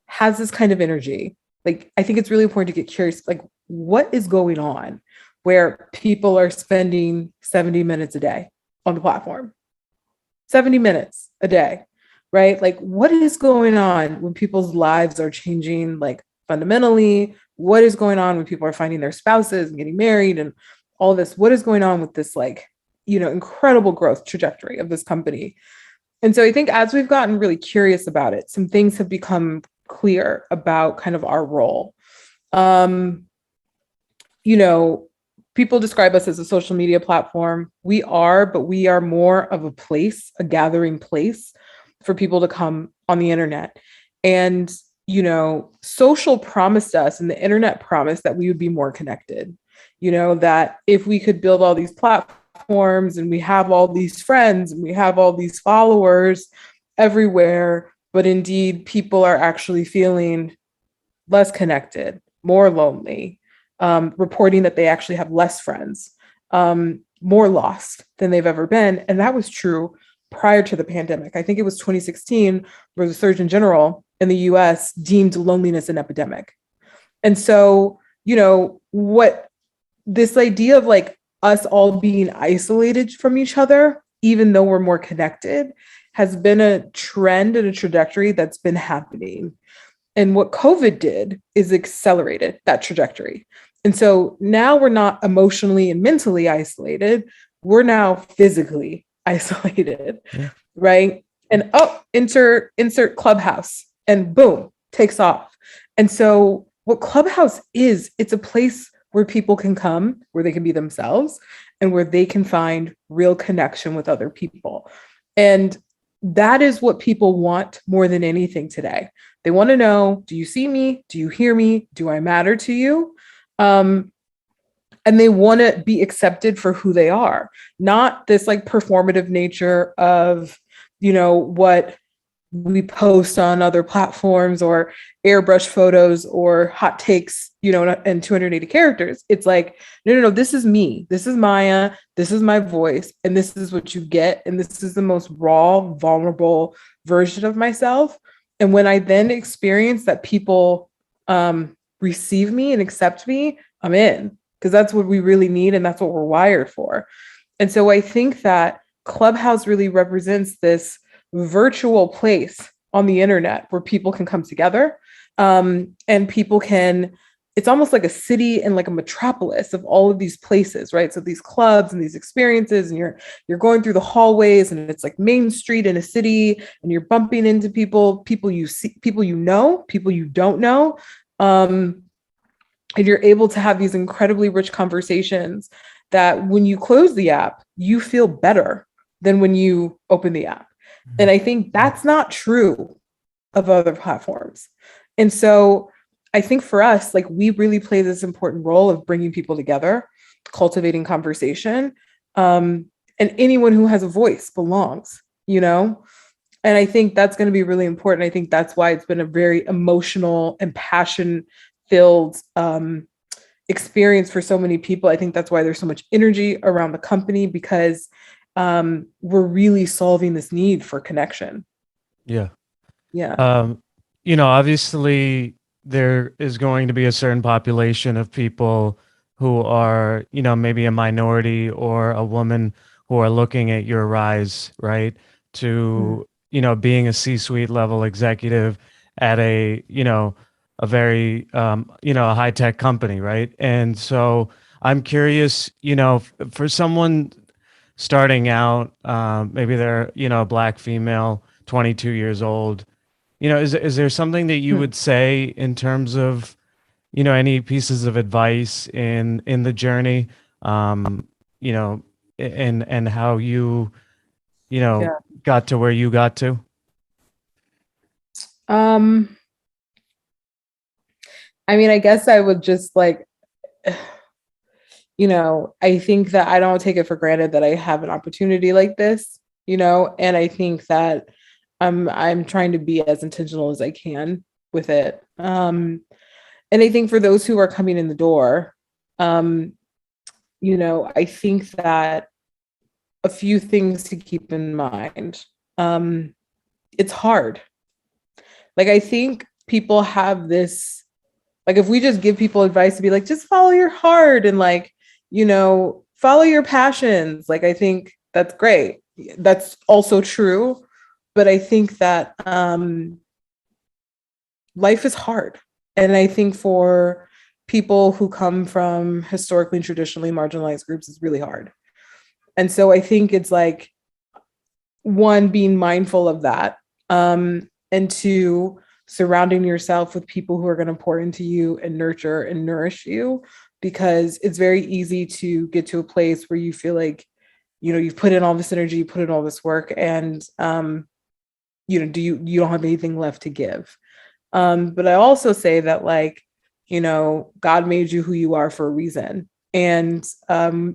has this kind of energy, like I think it's really important to get curious, like what is going on where people are spending 70 minutes a day on the platform, 70 minutes a day, right? Like what is going on when people's lives are changing, like fundamentally? What is going on when people are finding their spouses and getting married and all this? What is going on with this, like, incredible growth trajectory of this company? And so I think as we've gotten really curious about it, some things have become clear about kind of our role. Um, you know, people describe us as a social media platform. We are, but we are more of a place, a gathering place for people to come on the internet. And, social promised us and the internet promised that we would be more connected. That if we could build all these platforms and we have all these friends and we have all these followers everywhere, but indeed people are actually feeling less connected, more lonely, reporting that they actually have less friends, more lost than they've ever been. And that was true prior to the pandemic. I think it was 2016 where the Surgeon General in the US deemed loneliness an epidemic. And so, what this idea of like us all being isolated from each other, even though we're more connected, has been a trend and a trajectory that's been happening. And what COVID did is accelerated that trajectory. And so now we're not emotionally and mentally isolated. We're now physically isolated, yeah. Right? And insert Clubhouse and boom, takes off. And so what Clubhouse is, it's a place where people can come, where they can be themselves and where they can find real connection with other people. And that is what people want more than anything today. They want to know, do you see me? Do you hear me? Do I matter to you? And they want to be accepted for who they are, not this like performative nature of, what we post on other platforms or airbrush photos or hot takes, and 280 characters. It's like, no, this is me. This is Maya. This is my voice. And this is what you get. And this is the most raw, vulnerable version of myself. And when I then experience that people receive me and accept me, I'm in, because that's what we really need. And that's what we're wired for. And so I think that Clubhouse really represents this virtual place on the internet where people can come together, and people can, it's almost like a city and like a metropolis of all of these places, right? So these clubs and these experiences, and you're going through the hallways, and it's like Main Street in a city, and you're bumping into people you see, people people you don't know, and you're able to have these incredibly rich conversations that when you close the app, you feel better than when you open the app. And I think that's not true of other platforms. And so I think for us, like, we really play this important role of bringing people together, cultivating conversation. And anyone who has a voice belongs, And I think that's going to be really important. I think that's why it's been a very emotional and passion-filled experience for so many people. I think that's why there's so much energy around the company, because we're really solving this need for connection. Yeah. Yeah. Obviously there is going to be a certain population of people who are, maybe a minority or a woman who are looking at your rise, right, to, being a C-suite level executive at a very, a high-tech company, right? And so I'm curious, for someone starting out, maybe they're, a Black female, 22 years old, is there something that you would say in terms of, any pieces of advice in the journey, and how you, Yeah. got to where you got to? I mean, I guess I would just like, I think that I don't take it for granted that I have an opportunity like this, and I think that I'm trying to be as intentional as I can with it. And I think for those who are coming in the door, I think that a few things to keep in mind. It's hard. Like, I think people have this, like, if we just give people advice to be like, just follow your heart and like, follow your passions. Like, I think that's great. That's also true. But I think that life is hard. And I think for people who come from historically and traditionally marginalized groups, it's really hard. And so I think it's like, 1, being mindful of that. And 2, surrounding yourself with people who are going to pour into you and nurture and nourish you, because it's very easy to get to a place where you feel like, you've put in all this energy, you put in all this work, and you don't have anything left to give. But I also say that, like, God made you who you are for a reason. And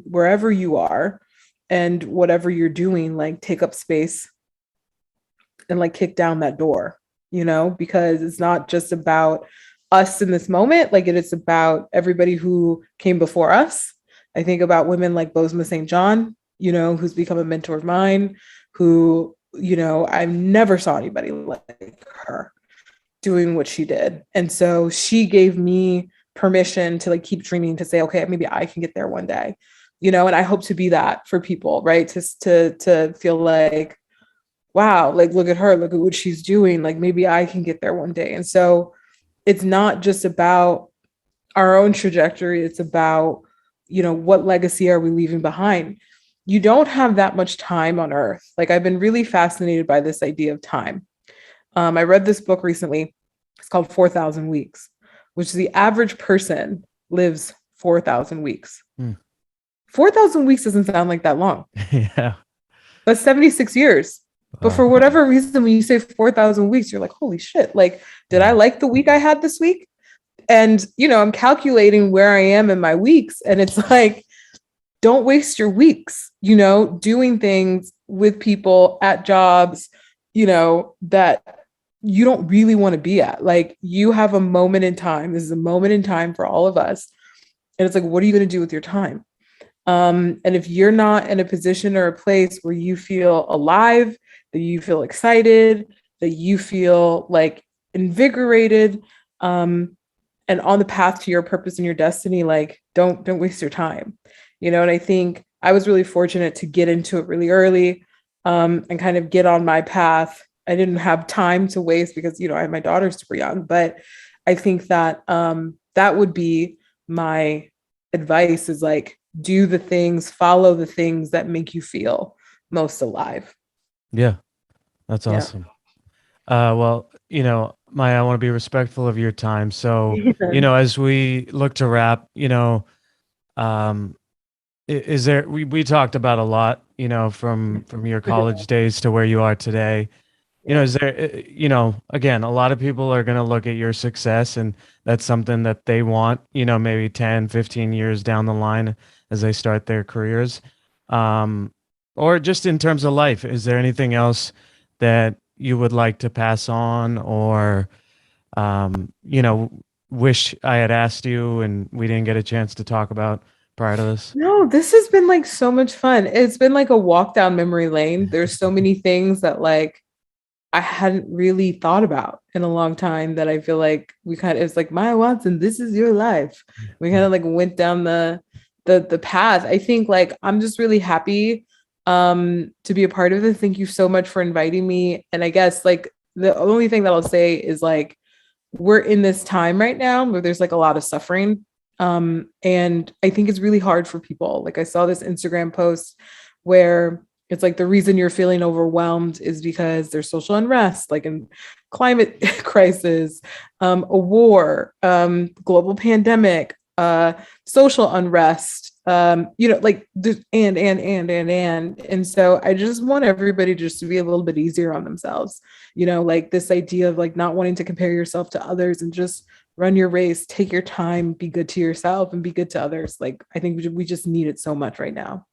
wherever you are and whatever you're doing, like, take up space and like kick down that door, because it's not just about us in this moment. Like, it is about everybody who came before us. I think about women like Bosma St. John, who's become a mentor of mine, who, I never saw anybody like her doing what she did. And so she gave me permission to like keep dreaming, to say, okay, maybe I can get there one day, and I hope to be that for people, right? To feel like, wow, like, look at her, look at what she's doing. Like, maybe I can get there one day. And so it's not just about our own trajectory. It's about, what legacy are we leaving behind? You don't have that much time on earth. Like, I've been really fascinated by this idea of time. I read this book recently. It's called 4,000 Weeks, which is the average person lives 4,000 weeks. 4,000 weeks doesn't sound like that long. Yeah. That's 76 years. But for whatever reason, when you say 4,000 weeks, you're like, holy shit. Like, did I like the week I had this week? And, I'm calculating where I am in my weeks. And it's like, don't waste your weeks, doing things with people at jobs, that you don't really want to be at. Like, you have a moment in time. This is a moment in time for all of us. And it's like, what are you going to do with your time? And if you're not in a position or a place where you feel alive, that you feel excited, that you feel like invigorated, and on the path to your purpose and your destiny, like, don't waste your time, and I think I was really fortunate to get into it really early, and kind of get on my path. I didn't have time to waste because, I had my daughter super young, but I think that that would be my advice, is like, do the things, follow the things that make you feel most alive. Yeah, that's awesome. Well, Maya, I want to be respectful of your time. So, as we look to wrap, um, is there, we talked about a lot, from your college days to where you are today. Is there, again, a lot of people are going to look at your success, and that's something that they want, maybe 10, 15 years down the line as they start their careers. Or just in terms of life, is there anything else that you would like to pass on, or, wish I had asked you and we didn't get a chance to talk about prior to this? No, this has been like so much fun. It's been like a walk down memory lane. There's so many things that, like, I hadn't really thought about in a long time, that I feel like it's like, Maya Watson, this is your life. We kind of like went down the path. I think, like, I'm just really happy to be a part of this. Thank you so much for inviting me. And I guess, like, the only thing that I'll say is, like, we're in this time right now where there's like a lot of suffering. And I think it's really hard for people. Like, I saw this Instagram post where it's like, the reason you're feeling overwhelmed is because there's social unrest, like in climate crisis, a war, global pandemic, social unrest, like, and so I just want everybody just to be a little bit easier on themselves, like, this idea of like not wanting to compare yourself to others, and just run your race, take your time, be good to yourself and be good to others. Like, I think we just need it so much right now.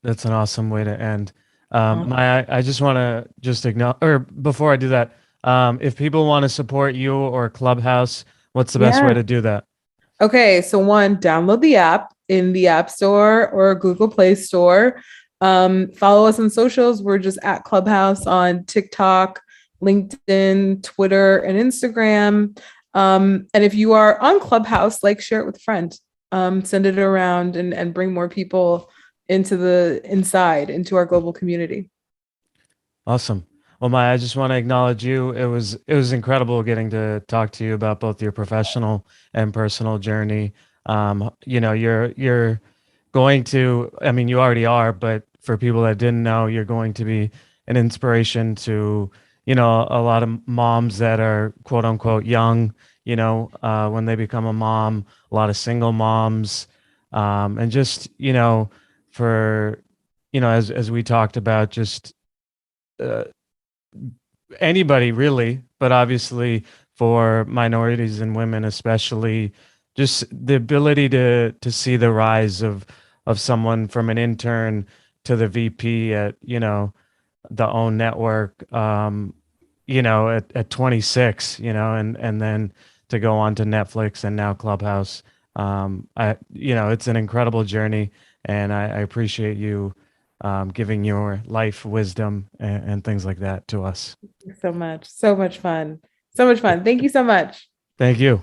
That's an awesome way to end. I just want to just acknowledge, or before I do that, if people want to support you or Clubhouse, what's the best way to do that? Okay, so one, download the app in the App Store or Google Play Store. Follow us on socials. We're just at Clubhouse on TikTok, LinkedIn, Twitter, and Instagram. And if you are on Clubhouse, like, share it with a friend. Send it around and bring more people into our global community. Awesome. Well, Maya, I just want to acknowledge you. It was incredible getting to talk to you about both your professional and personal journey. You're going to, I mean, you already are, but for people that didn't know, you're going to be an inspiration to, a lot of moms that are quote unquote young, when they become a mom, a lot of single moms, and just, for, as we talked about, just uh, anybody really, but obviously for minorities and women especially, just the ability to see the rise of someone from an intern to the VP at, the own network, at 26, and then to go on to Netflix and now Clubhouse. It's an incredible journey, and I appreciate you giving your life wisdom and things like that to us. So much. So much fun. So much fun. Thank you so much. Thank you.